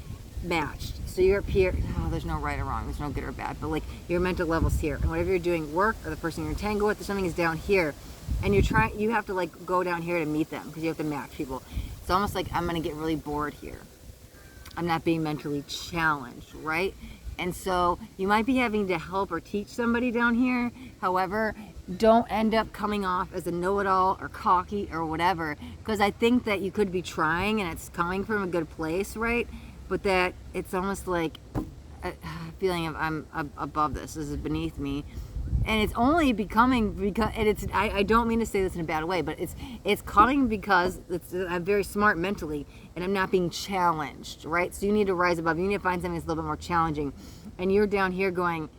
matched. So you're up here, there's no right or wrong, there's no good or bad, but like your mental level's here, and whatever you're doing, work, or the person you're entangled with, or something is down here, and you have to like go down here to meet them, because you have to match people. It's almost like, I'm gonna get really bored here. I'm not being mentally challenged, right? And so you might be having to help or teach somebody down here. However, don't end up coming off as a know-it-all or cocky or whatever, because I think that you could be trying and it's coming from a good place, right? But that it's almost like a feeling of, I'm above this is beneath me. And it's only becoming, because I don't mean to say this in a bad way, but it's coming because I'm very smart mentally and I'm not being challenged, right? So you need to rise above. You need to find something that's a little bit more challenging. And you're down here going,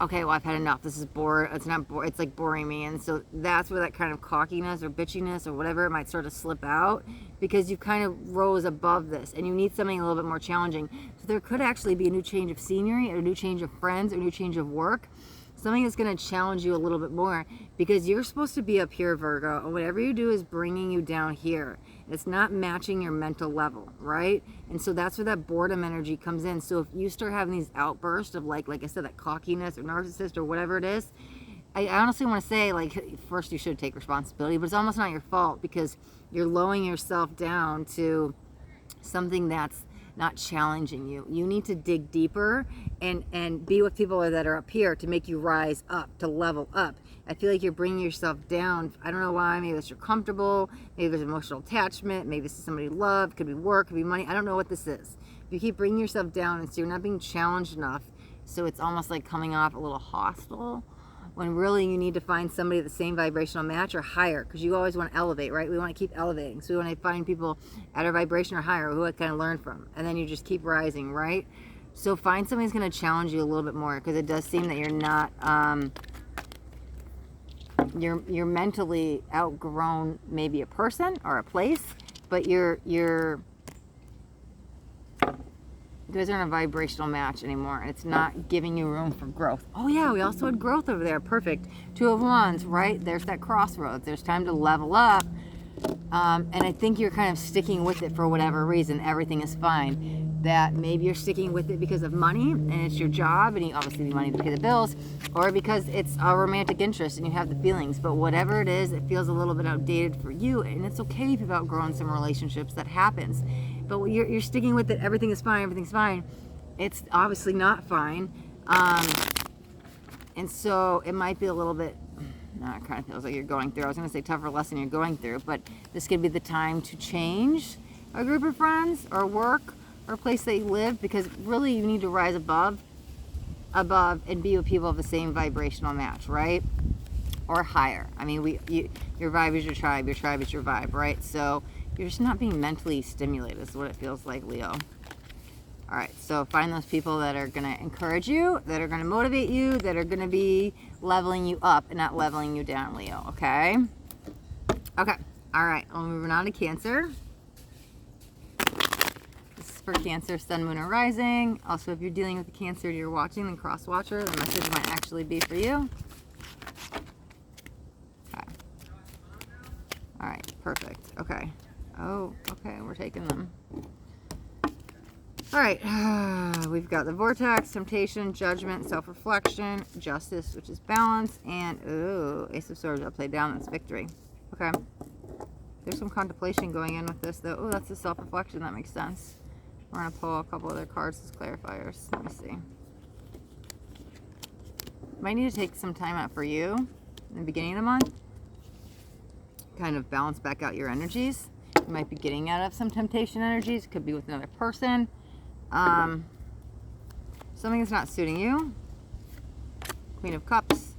okay, well, I've had enough. This is boring. It's not boring. It's like boring me. And so that's where that kind of cockiness or bitchiness or whatever it might sort of slip out, because you kind of rose above this and you need something a little bit more challenging. So there could actually be a new change of scenery, or a new change of friends, or a new change of work. Something that's going to challenge you a little bit more, because you're supposed to be up here, Virgo, and whatever you do is bringing you down here. It's not matching your mental level, right? And so that's where that boredom energy comes in. So if you start having these outbursts of like I said, that cockiness or narcissist or whatever it is, I honestly want to say, like, first you should take responsibility, but it's almost not your fault, because you're lowering yourself down to something that's not challenging you. You need to dig deeper and be with people that are up here to make you rise up, to level up. I feel like you're bringing yourself down. I don't know why. Maybe it's you're comfortable. Maybe there's emotional attachment. Maybe this is somebody you love. Could be work. Could be money. I don't know what this is. But you keep bringing yourself down, and so you're not being challenged enough. So it's almost like coming off a little hostile, when really you need to find somebody the same vibrational match or higher, because you always want to elevate, right? We want to keep elevating. So we want to find people at our vibration or higher who I kind of learn from, and then you just keep rising, right? So find somebody who's going to challenge you a little bit more, because it does seem that you're not, you're mentally outgrown maybe a person or a place, but you guys aren't a vibrational match anymore. It's not giving you room for growth. Oh yeah, we also had growth over there. Perfect. Two of Wands, right? There's that crossroads. There's time to level up. And I think you're kind of sticking with it for whatever reason. Everything is fine. That maybe you're sticking with it because of money, and it's your job, and you obviously need money to pay the bills, or because it's a romantic interest and you have the feelings. But whatever it is, it feels a little bit outdated for you, and it's okay if you've outgrown some relationships. That happens. but you're sticking with it. Everything is fine. Everything's fine. It's obviously not fine. And so it might be a little bit, no, it kind of feels like you're going through. I was going to say tougher lesson you're going through, but this could be the time to change a group of friends or work or a place that you live, because really you need to rise above and be with people of the same vibrational match, right? Or higher. I mean, your vibe is your tribe is your vibe, right? So you're just not being mentally stimulated is what it feels like, Leo. All right, so find those people that are going to encourage you, that are going to motivate you, that are going to be leveling you up and not leveling you down, Leo, okay? Okay, all right, well, moving on to Cancer. This is for Cancer, Sun, Moon, or Rising. Also, if you're dealing with the Cancer you're watching, then cross watcher, the message might actually be for you. Okay. All right, perfect. Okay. Oh, okay, we're taking them. All right, we've got the Vortex, Temptation, Judgment, Self-Reflection, Justice, which is Balance, and, ooh, Ace of Swords upside down, that's Victory. Okay. There's some contemplation going in with this, though. Oh, that's the Self-Reflection, that makes sense. We're going to pull a couple other cards as clarifiers. Let me see. Might need to take some time out for you in the beginning of the month. Kind of balance back out your energies. You might be getting out of some temptation energies. Could be with another person. Something that's not suiting you. Queen of Cups.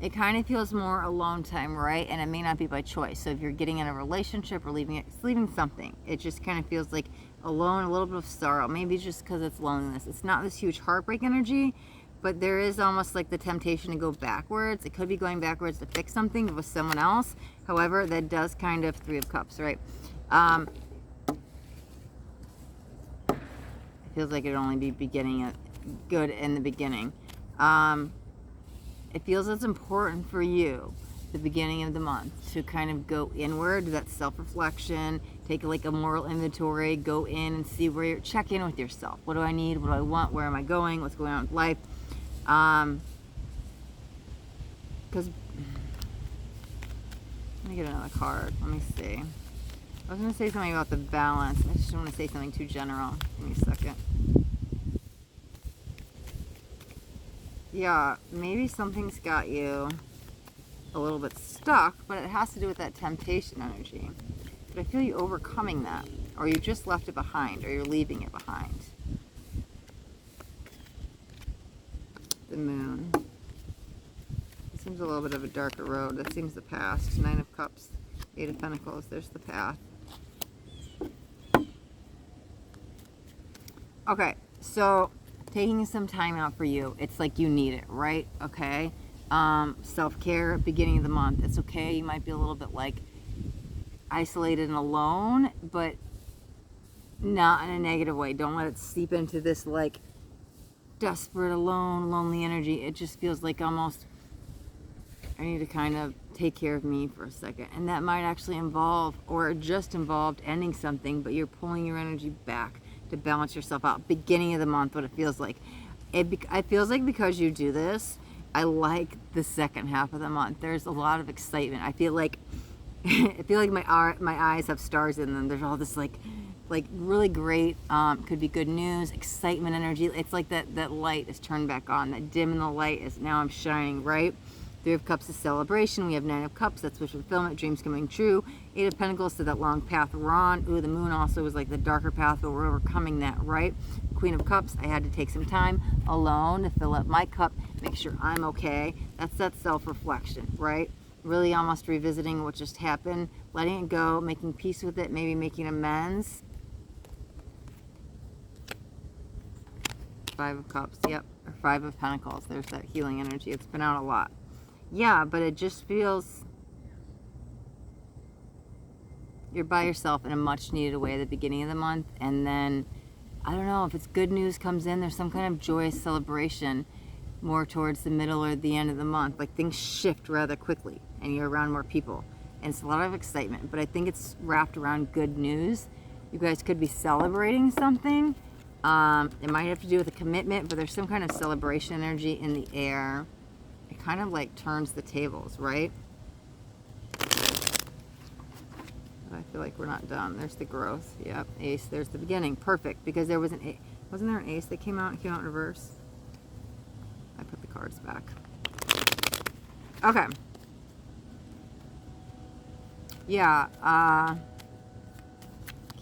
It kind of feels more alone time, right? And it may not be by choice. So if you're getting in a relationship or leaving something, it just kind of feels like alone, a little bit of sorrow. Maybe just because it's loneliness. It's not this huge heartbreak energy, but there is almost like the temptation to go backwards. It could be going backwards to fix something with someone else. However, that does kind of, Three of Cups, right? It feels like it'd only be beginning good in the beginning. It feels it's important for you, the beginning of the month, to kind of go inward, that self-reflection, take like a moral inventory, go in and see where you're, check in with yourself. What do I need? What do I want? Where am I going? What's going on with life? Because, let me get another card. Let me see. I was going to say something about the balance. I just don't want to say something too general. Give me a second. Yeah, maybe something's got you a little bit stuck, but it has to do with that temptation energy. But I feel you overcoming that, or you just left it behind, or you're leaving it behind. The Moon. It seems a little bit of a darker road. That seems the past. Nine of Cups, Eight of Pentacles. There's the path. Okay, so taking some time out for you, it's like you need it, right? Okay. Self-care, beginning of the month. It's okay. You might be a little bit like isolated and alone, but not in a negative way. Don't let it seep into this like desperate, alone, lonely energy. It just feels like almost, I need to kind of take care of me for a second. And that might actually involve, or just involved, ending something, but you're pulling your energy back to balance yourself out. Beginning of the month, what it feels like. It feels like because you do this, I like the second half of the month. There's a lot of excitement. I feel like my eyes have stars in them. There's all this like really great, could be good news, excitement energy. It's like that light is turned back on. That dim in the light is now I'm shining, right? Three of Cups is celebration. We have Nine of Cups, that's wish fulfillment, dreams coming true. Eight of Pentacles, so that long path we're on. Ooh, the Moon also was like the darker path, but we're overcoming that, right? Queen of Cups, I had to take some time alone to fill up my cup, make sure I'm okay. That's that self-reflection, right? Really almost revisiting what just happened, letting it go, making peace with it, maybe making amends. Five of Cups, yep, or Five of Pentacles. There's that healing energy. It's been out a lot. Yeah, but it just feels you're by yourself in a much needed way at the beginning of the month, and then I don't know if it's good news comes in, there's some kind of joyous celebration more towards the middle or the end of the month. Like things shift rather quickly and you're around more people and it's a lot of excitement, but I think it's wrapped around good news. You guys could be celebrating something. It might have to do with a commitment, but there's some kind of celebration energy in the air. It kind of like turns the tables, right? But I feel like we're not done. There's the growth. Yep, ace. There's the beginning. Perfect. Because there was wasn't there an ace that came out in reverse? I put the cards back. Okay. Yeah.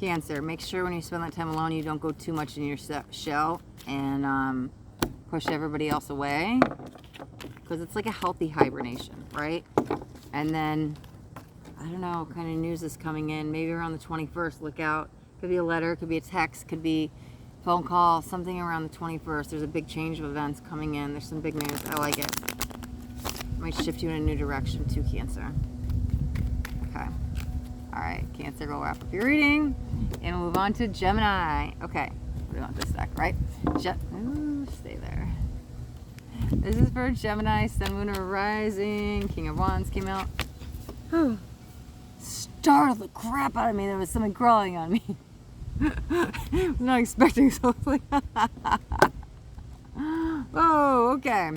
Cancer. Make sure when you spend that time alone, you don't go too much in your shell and push everybody else away. Because it's like a healthy hibernation, right? And then, I don't know, what kind of news is coming in. Maybe around the 21st, look out. Could be a letter, could be a text, could be phone call, something around the 21st. There's a big change of events coming in. There's some big news. I like it. Might shift you in a new direction too, Cancer. Okay. All right, Cancer, go wrap up your reading. And we'll move on to Gemini. Okay, what do you want this deck, right? Ooh, stay there. This is for Gemini, Sun, Moon, or Rising. King of Wands came out. Startled the crap out of me. There was something crawling on me. I was not expecting something. Oh, okay.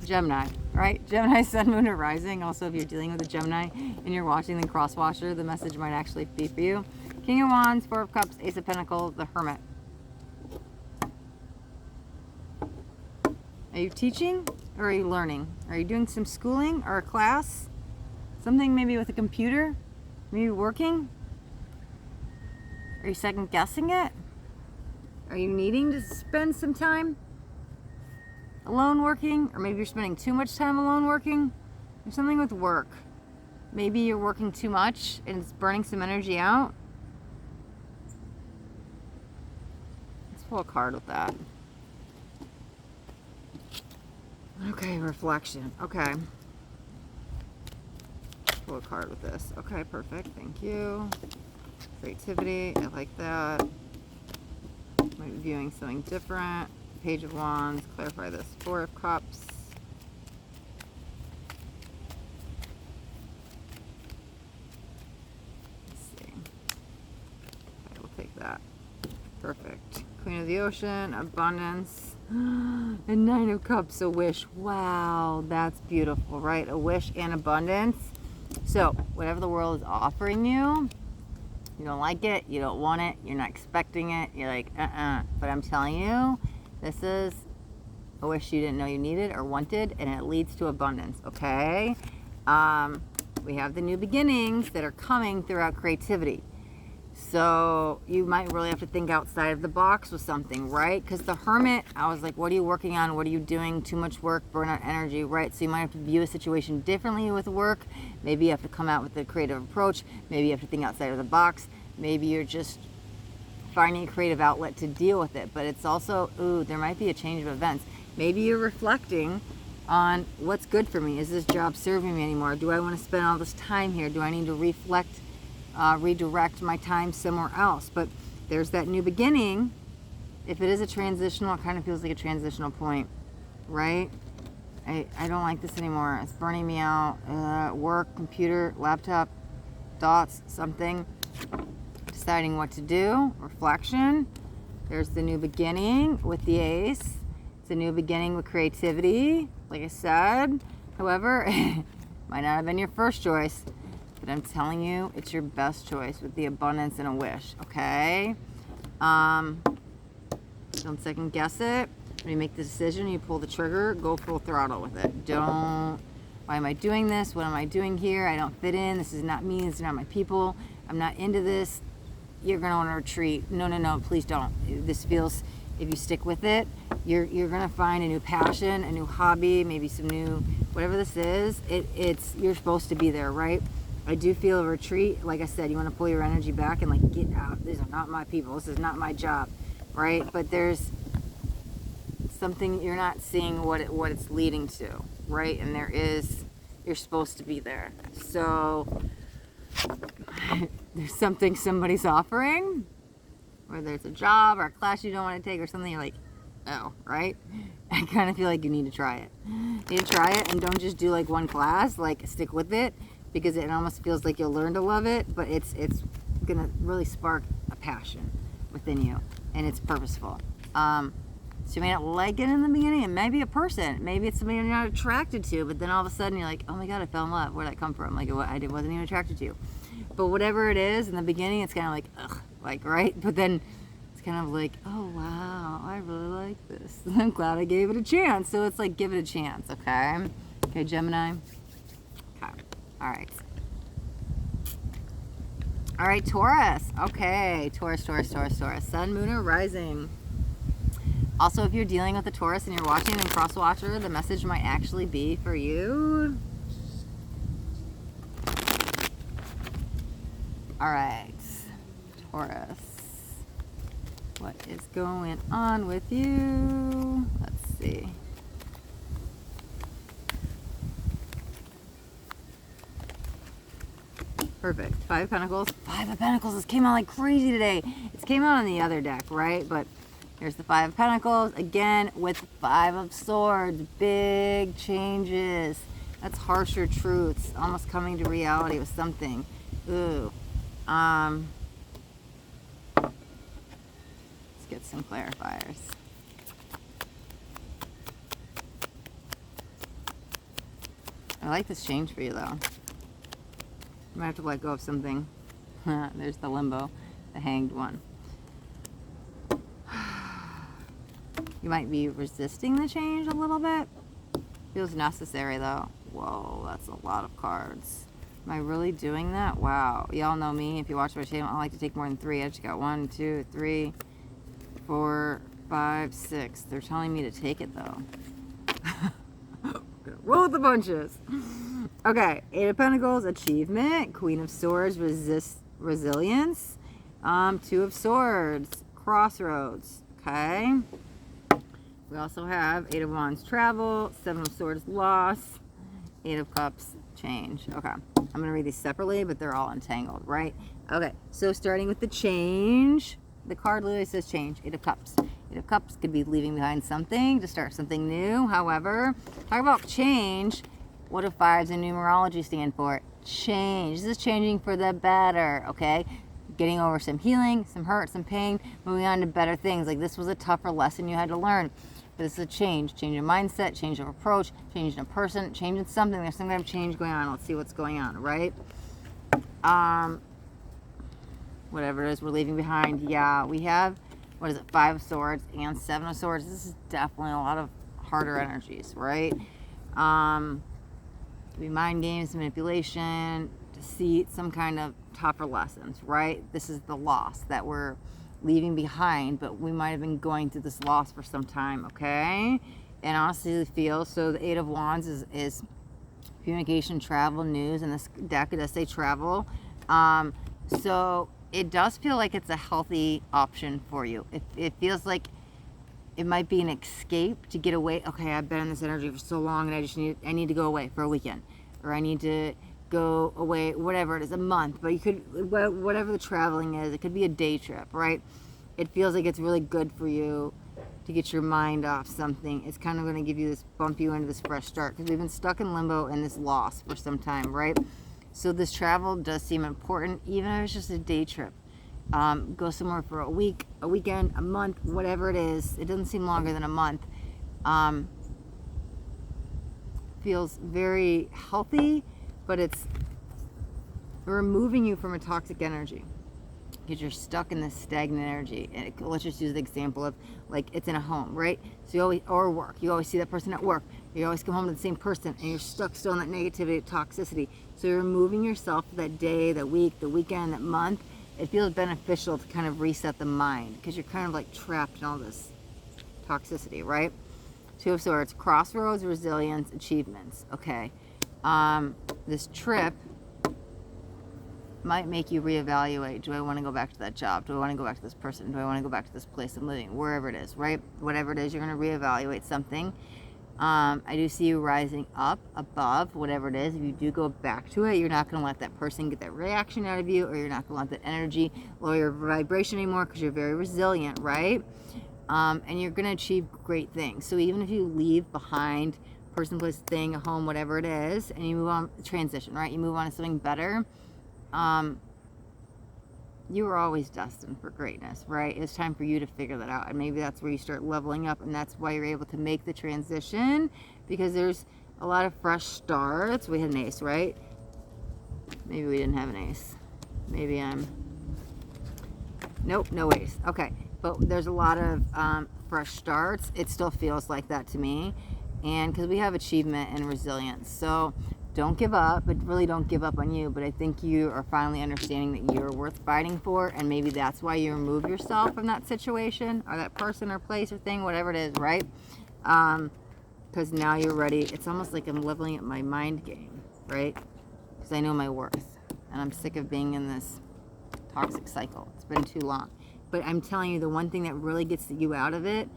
Gemini, right? Gemini, Sun, Moon, or Rising. Also, if you're dealing with a Gemini and you're watching the cross-watcher, the message might actually be for you. King of Wands, Four of Cups, Ace of Pentacles, the Hermit. Are you teaching or are you learning? Are you doing some schooling or a class? Something maybe with a computer? Maybe working? Are you second guessing it? Are you needing to spend some time alone working? Or maybe you're spending too much time alone working? There's something with work. Maybe you're working too much and it's burning some energy out. Let's pull a card with that. Okay, reflection. Okay. Pull a card with this. Okay, perfect. Thank you. Creativity. I like that. Might be viewing something different. Page of Wands. Clarify this. Four of Cups. Let's see. Okay, we'll take that. Perfect. Queen of the Ocean. Abundance. And Nine of Cups, a wish. Wow, that's beautiful, right? A wish and abundance. So, whatever the world is offering you, you don't like it, you don't want it, you're not expecting it, you're like, But I'm telling you, this is a wish you didn't know you needed or wanted, and it leads to abundance, okay? We have the new beginnings that are coming throughout creativity. So you might really have to think outside of the box with something, right? Because the Hermit, I was like, what are you working on? What are you doing? Too much work, burn out energy, right? So you might have to view a situation differently with work. Maybe you have to come out with a creative approach. Maybe you have to think outside of the box. Maybe you're just finding a creative outlet to deal with it. But it's also, there might be a change of events. Maybe you're reflecting on what's good for me. Is this job serving me anymore? Do I want to spend all this time here? Do I need to redirect my time somewhere else? But there's that new beginning. If it is a transitional, it kind of feels like a transitional point, right? I don't like this anymore. It's burning me out. Work, computer, laptop, thoughts, something. Deciding what to do. Reflection. There's the new beginning with the ace. It's a new beginning with creativity, like I said. However, it might not have been your first choice. But I'm telling you, it's your best choice with the abundance and a wish, okay? Don't second guess it. When you make the decision, you pull the trigger, go full throttle with it. Why am I doing this? What am I doing here? I don't fit in. This is not me. This is not my people. I'm not into this. You're going to want to retreat. No, please don't. This feels, if you stick with it, you're going to find a new passion, a new hobby, maybe some new, whatever this is. You're supposed to be there, right? I do feel a retreat. Like I said, you want to pull your energy back and like get out. These are not my people. This is not my job, right? But there's something you're not seeing what it's leading to, right? And you're supposed to be there. So there's something somebody's offering, whether it's a job or a class you don't want to take or something. You're like, oh, right? I kind of feel like you need to try it. You need to try it, and don't just do like one class. Like stick with it. Because it almost feels like you'll learn to love it, but it's gonna really spark a passion within you, and it's purposeful. So you may not like it in the beginning, and maybe a person, maybe it's somebody you're not attracted to, but then all of a sudden you're like, oh my god, I fell in love. Where'd that come from? Like, I wasn't even attracted to you. But whatever it is, in the beginning, it's kind of like, ugh, like, right? But then it's kind of like, oh, wow, I really like this. I'm glad I gave it a chance. So it's like, give it a chance, okay? Okay, Gemini. Okay, all right. All right, Taurus. Okay, Taurus. Sun, moon, or rising. Also, if you're dealing with a Taurus and you're watching and cross-watcher, the message might actually be for you. All right, Taurus. What is going on with you? Let's see. Perfect. Five of Pentacles. Five of Pentacles. This came out like crazy today. It came out on the other deck, right? But here's the Five of Pentacles. Again, with Five of Swords. Big changes. That's harsher truths. Almost coming to reality with something. Ooh. Let's get some clarifiers. I like this change for you, though. You might have to let go of something. There's the limbo, the hanged one. You might be resisting the change a little bit. Feels necessary, though. Whoa, that's a lot of cards. Am I really doing that? Wow. Y'all know me. If you watch my channel, I like to take more than 3. I just got 1, 2, 3, 4, 5, 6. They're telling me to take it, though. Roll with the punches. Okay. 8 of Pentacles, achievement. Queen of Swords, resilience. 2 of Swords, crossroads. Okay. We also have 8 of Wands, travel. 7 of Swords, loss. 8 of Cups, change. Okay. I'm going to read these separately, but they're all entangled, right? Okay. So starting with the change, the card literally says change. 8 of Cups. 8 of Cups could be leaving behind something to start something new. However, talk about change. What do 5s in numerology stand for? Change. This is changing for the better, okay? Getting over some healing, some hurt, some pain, moving on to better things. Like this was a tougher lesson you had to learn. But it's a change. Change in mindset, change of approach, change in a person, change in something. There's some kind of change going on. Let's see what's going on, right? Whatever it is we're leaving behind. Yeah, we have, what is it, 5 of Swords and 7 of Swords. This is definitely a lot of harder energies, right? Could be mind games, manipulation, deceit, some kind of tougher lessons, right? This is the loss that we're leaving behind, but we might have been going through this loss for some time, okay? And honestly feel, so the 8 of Wands is communication, travel, news, and this deck does say travel. So it does feel like it's a healthy option for you. It feels like it might be an escape to get away. Okay, I've been in this energy for so long, and I need to go away for a weekend, or I need to go away, whatever it is, a month. But you could, whatever the traveling is, it could be a day trip, right? It feels like it's really good for you to get your mind off something. It's kind of going to give you this, bump you into this fresh start, because we've been stuck in limbo and this loss for some time, right? So this travel does seem important, even if it's just a day trip. Go somewhere for a week, a weekend, a month, whatever it is. It doesn't seem longer than a month. Feels very healthy, but it's removing you from a toxic energy, because you're stuck in this stagnant energy. And let's just use the example of, like, it's in a home, right? So you always, or work, you always see that person at work. You always come home to the same person, and you're stuck still in that negativity, toxicity. So you're removing yourself that day, that week, the weekend, that month. It feels beneficial to kind of reset the mind, because you're kind of like trapped in all this toxicity, right? 2 of Swords, crossroads, resilience, achievements. Okay. This trip might make you reevaluate. Do I want to go back to that job? Do I want to go back to this person? Do I want to go back to this place I'm living? Wherever it is, right? Whatever it is, you're going to reevaluate something. I do see you rising up above whatever it is. If you do go back to it, you're not going to let that person get that reaction out of you, or you're not going to let that energy lower your vibration anymore, because you're very resilient, right? And you're going to achieve great things. So even if you leave behind person, place, thing, a home, whatever it is, and you move on, transition, right? You move on to something better. You were always destined for greatness, right? It's time for you to figure that out. And maybe that's where you start leveling up, and that's why you're able to make the transition, because there's a lot of fresh starts. We had an ace, right? Maybe we didn't have an ace. Maybe I'm... Nope, no ways. Okay, but there's a lot of fresh starts. It still feels like that to me. And because we have achievement and resilience. So don't give up, but really don't give up on you. But I think you are finally understanding that you're worth fighting for. And maybe that's why you remove yourself from that situation or that person or place or thing, whatever it is, right? Because now you're ready. It's almost like I'm leveling up my mind game, right? Because I know my worth. And I'm sick of being in this toxic cycle. It's been too long. But I'm telling you, the one thing that really gets you out of it,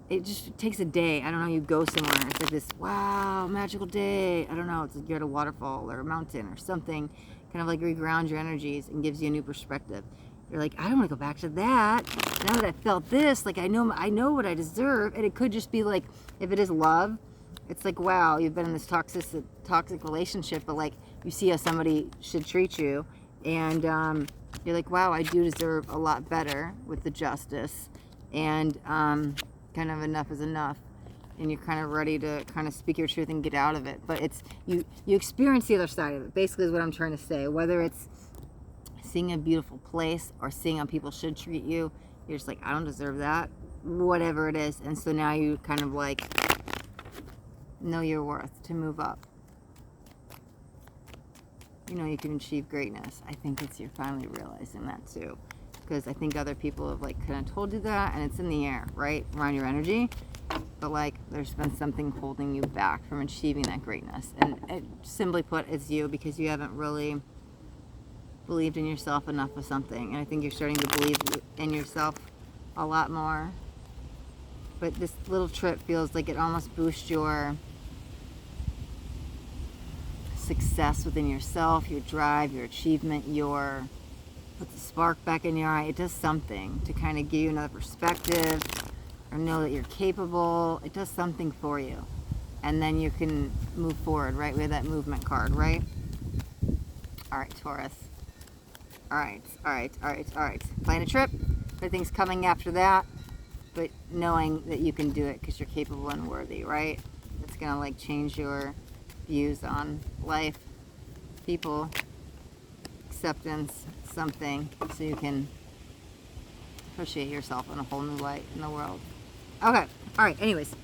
it just takes a day. I don't know, you go somewhere. It's like this, wow, magical day. I don't know, it's like you're at a waterfall or a mountain or something. Kind of like regrounds your energies and gives you a new perspective. You're like, I don't want to go back to that. Now that I felt this, like I know what I deserve. And it could just be like, if it is love, it's like, wow, you've been in this toxic relationship, but like you see how somebody should treat you. And you're like, wow, I do deserve a lot better with the justice. And kind of enough is enough. And you're kind of ready to kind of speak your truth and get out of it. But it's, you experience the other side of it, basically is what I'm trying to say. Whether it's seeing a beautiful place or seeing how people should treat you, you're just like, I don't deserve that. Whatever it is. And so now you kind of like know your worth to move up. You know you can achieve greatness. I think you're finally realizing that too. Because I think other people have like kind of told you that, and it's in the air, right? Around your energy. But like there's been something holding you back from achieving that greatness. And it, simply put, it's you, because you haven't really believed in yourself enough of something. And I think you're starting to believe in yourself a lot more. But this little trip feels like it almost boosts your success within yourself, your drive, your achievement, your puts a spark back in your eye. It does something to kind of give you another perspective or know that you're capable. It does something for you. And then you can move forward, right? We have that movement card, right? All right, Taurus. All right. Plan a trip. Everything's coming after that. But knowing that you can do it because you're capable and worthy, right? It's going to like change your views on life, people, acceptance, something, so you can appreciate yourself in a whole new light in the world. Okay, all right, anyways,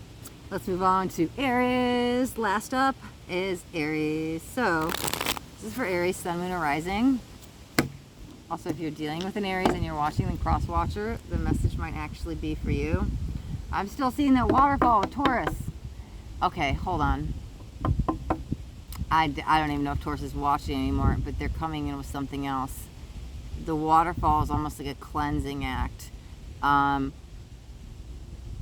let's move on to Aries. Last up is Aries. So this is for Aries, Sun, Moon, or Rising. Also, if you're dealing with an Aries and you're watching the cross watcher, the message might actually be for you. I'm still seeing that waterfall with Taurus. Okay, hold on. I don't even know if Taurus is watching anymore, but they're coming in with something else. The waterfall is almost like a cleansing act. That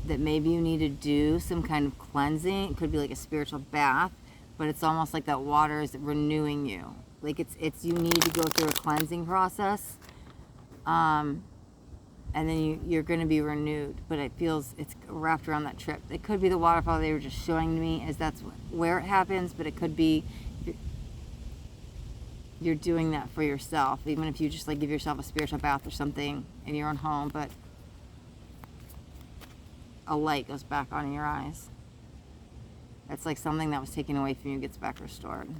maybe you need to do some kind of cleansing. It could be like a spiritual bath, but it's almost like that water is renewing you. Like it's you need to go through a cleansing process. And then you're going to be renewed, but it feels it's wrapped around that trip. It could be the waterfall they were just showing me, as that's where it happens, but it could be you're doing that for yourself, even if you just like give yourself a spiritual bath or something in your own home, but a light goes back on in your eyes. It's like something that was taken away from you gets back restored.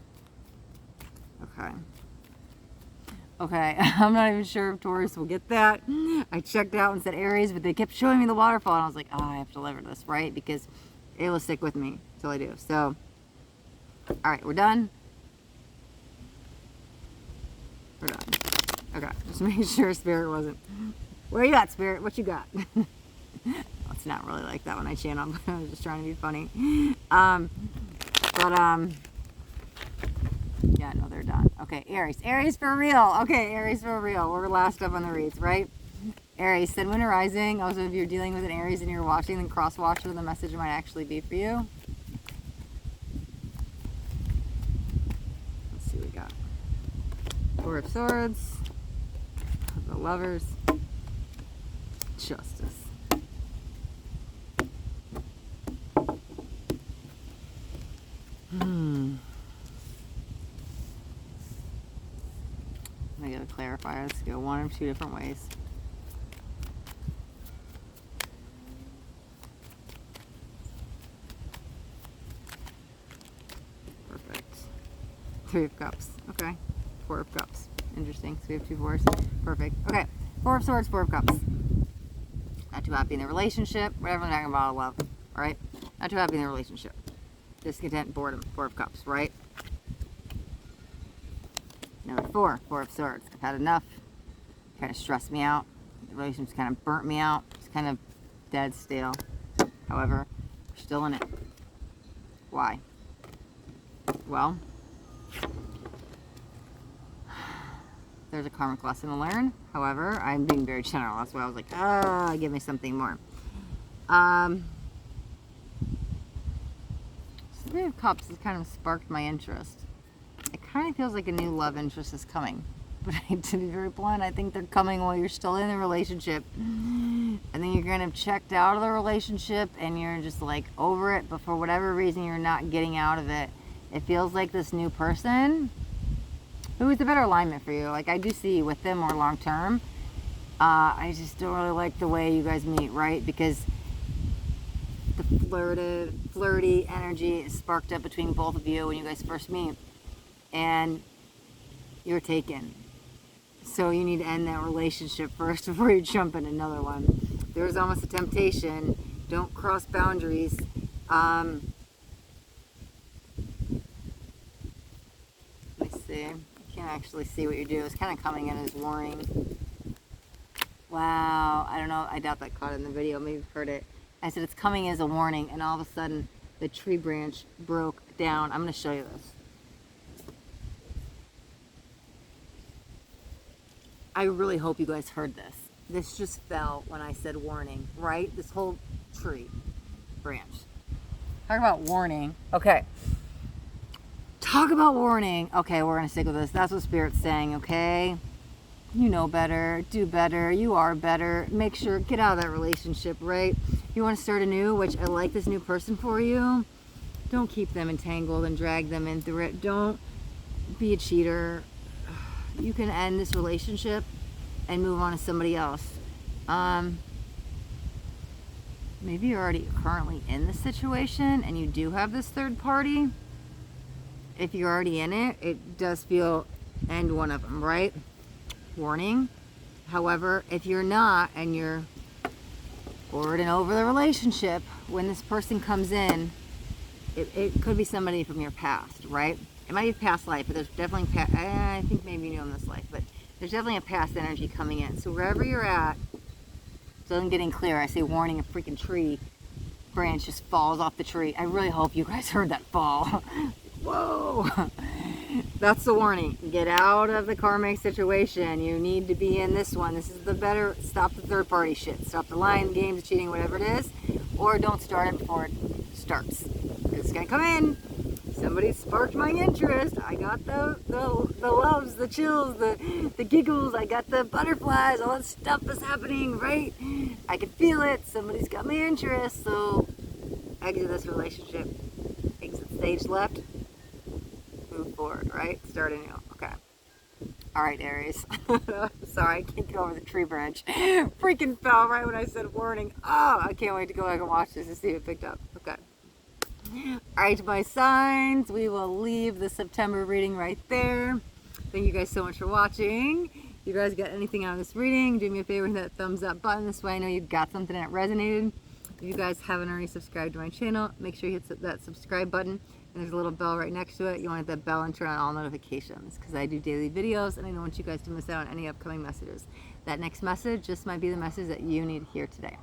Okay, I'm not even sure if Taurus will get that. I checked out and said Aries, but they kept showing me the waterfall, and I was like, oh, I have to deliver this, right? Because it will stick with me until I do. So, all right, we're done. We're done. Okay, just making sure Spirit wasn't. Where you at, Spirit? What you got? It's not really like that when I channel. I was just trying to be funny. Yeah, no, they're done. Okay, Aries. Aries for real. Okay, Aries for real. We're last up on the reads, right? Aries, Sun, Moon, or Rising. Also, if you're dealing with an Aries and you're watching, then cross watcher, the message might actually be for you. Let's see what we got. Four of Swords. The Lovers. Justice. I gotta clarify. Let's go one or two different ways. Perfect. Three of Cups. Okay. Four of Cups. Interesting. So we have 2 fours. Perfect. Okay. 4 of Swords, 4 of Cups. Not too happy in the relationship. Whatever I'm talking about, love. All right? Not too happy in the relationship. Discontent, boredom, 4 of Cups, right? Number 4, 4 of Swords. I've had enough. Kind of stressed me out. The relationship's kind of burnt me out. It's kind of dead, stale. However, we're still in it. Why? Well, there's a karmic lesson to learn. However, I'm being very general. That's why I was like, give me something more. 3 of Cups has kind of sparked my interest. It kind of feels like a new love interest is coming. But to be very blunt, I think they're coming while you're still in the relationship. And then you're kind of checked out of the relationship and you're just like over it. But for whatever reason, you're not getting out of it. It feels like this new person who is a better alignment for you. Like I do see you with them more long term. I just don't really like the way you guys meet, right? Because the flirty energy is sparked up between both of you when you guys first meet. And you're taken. So you need to end that relationship first before you jump in another one. There's almost a temptation. Don't cross boundaries. Let me see. I can't actually see what you do. It's kind of coming in as warning. Wow. I don't know. I doubt that caught it in the video. Maybe you've heard it. I said it's coming as a warning, and all of a sudden the tree branch broke down. I'm going to show you this. I really hope you guys heard this. This just fell when I said warning, right? This whole tree branch. Talk about warning. Okay. Talk about warning. Okay, we're going to stick with this. That's what Spirit's saying, okay? You know better. Do better. You are better. Make sure, get out of that relationship, right? You want to start anew, which I like this new person for you. Don't keep them entangled and drag them in through it. Don't be a cheater. You can end this relationship and move on to somebody else. Maybe you're already currently in this situation and you do have this third party. If you're already in it, it does feel end one of them, right? Warning. However, if you're not and you're forward and over the relationship, when this person comes in, it could be somebody from your past, right? It might be past life, but there's definitely I think maybe you know in this life, but there's definitely a past energy coming in. So wherever you're at, so I'm getting clear. I say warning, a freaking tree branch just falls off the tree. I really hope you guys heard that fall. Whoa. That's the warning. Get out of the karmic situation. You need to be in this one. This is the better. Stop the third party shit. Stop the lying, the games, the cheating, whatever it is. Or don't start it before it starts. It's going to come in. Somebody sparked my interest. I got the loves, the chills, the giggles. I got the butterflies. All that stuff is happening, right? I can feel it. Somebody's got my interest. So exit this relationship. Exit stage left. Move forward, right? Start anew. Okay. All right, Aries. Sorry, I can't get over the tree branch. Freaking fell right when I said warning. Oh, I can't wait to go back and watch this to see if it picked up. Okay. All right, my signs, we will leave the September reading right there. Thank you guys so much for watching. If you guys got anything out of this reading, do me a favor, hit that thumbs up button. This way I know you got something that resonated. If you guys haven't already subscribed to my channel, make sure you hit that subscribe button. And there's a little bell right next to it. You want to hit that bell and turn on all notifications because I do daily videos and I don't want you guys to miss out on any upcoming messages. That next message just might be the message that you need to hear today.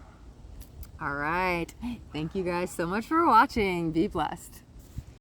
All right. Thank you guys so much for watching. Be blessed.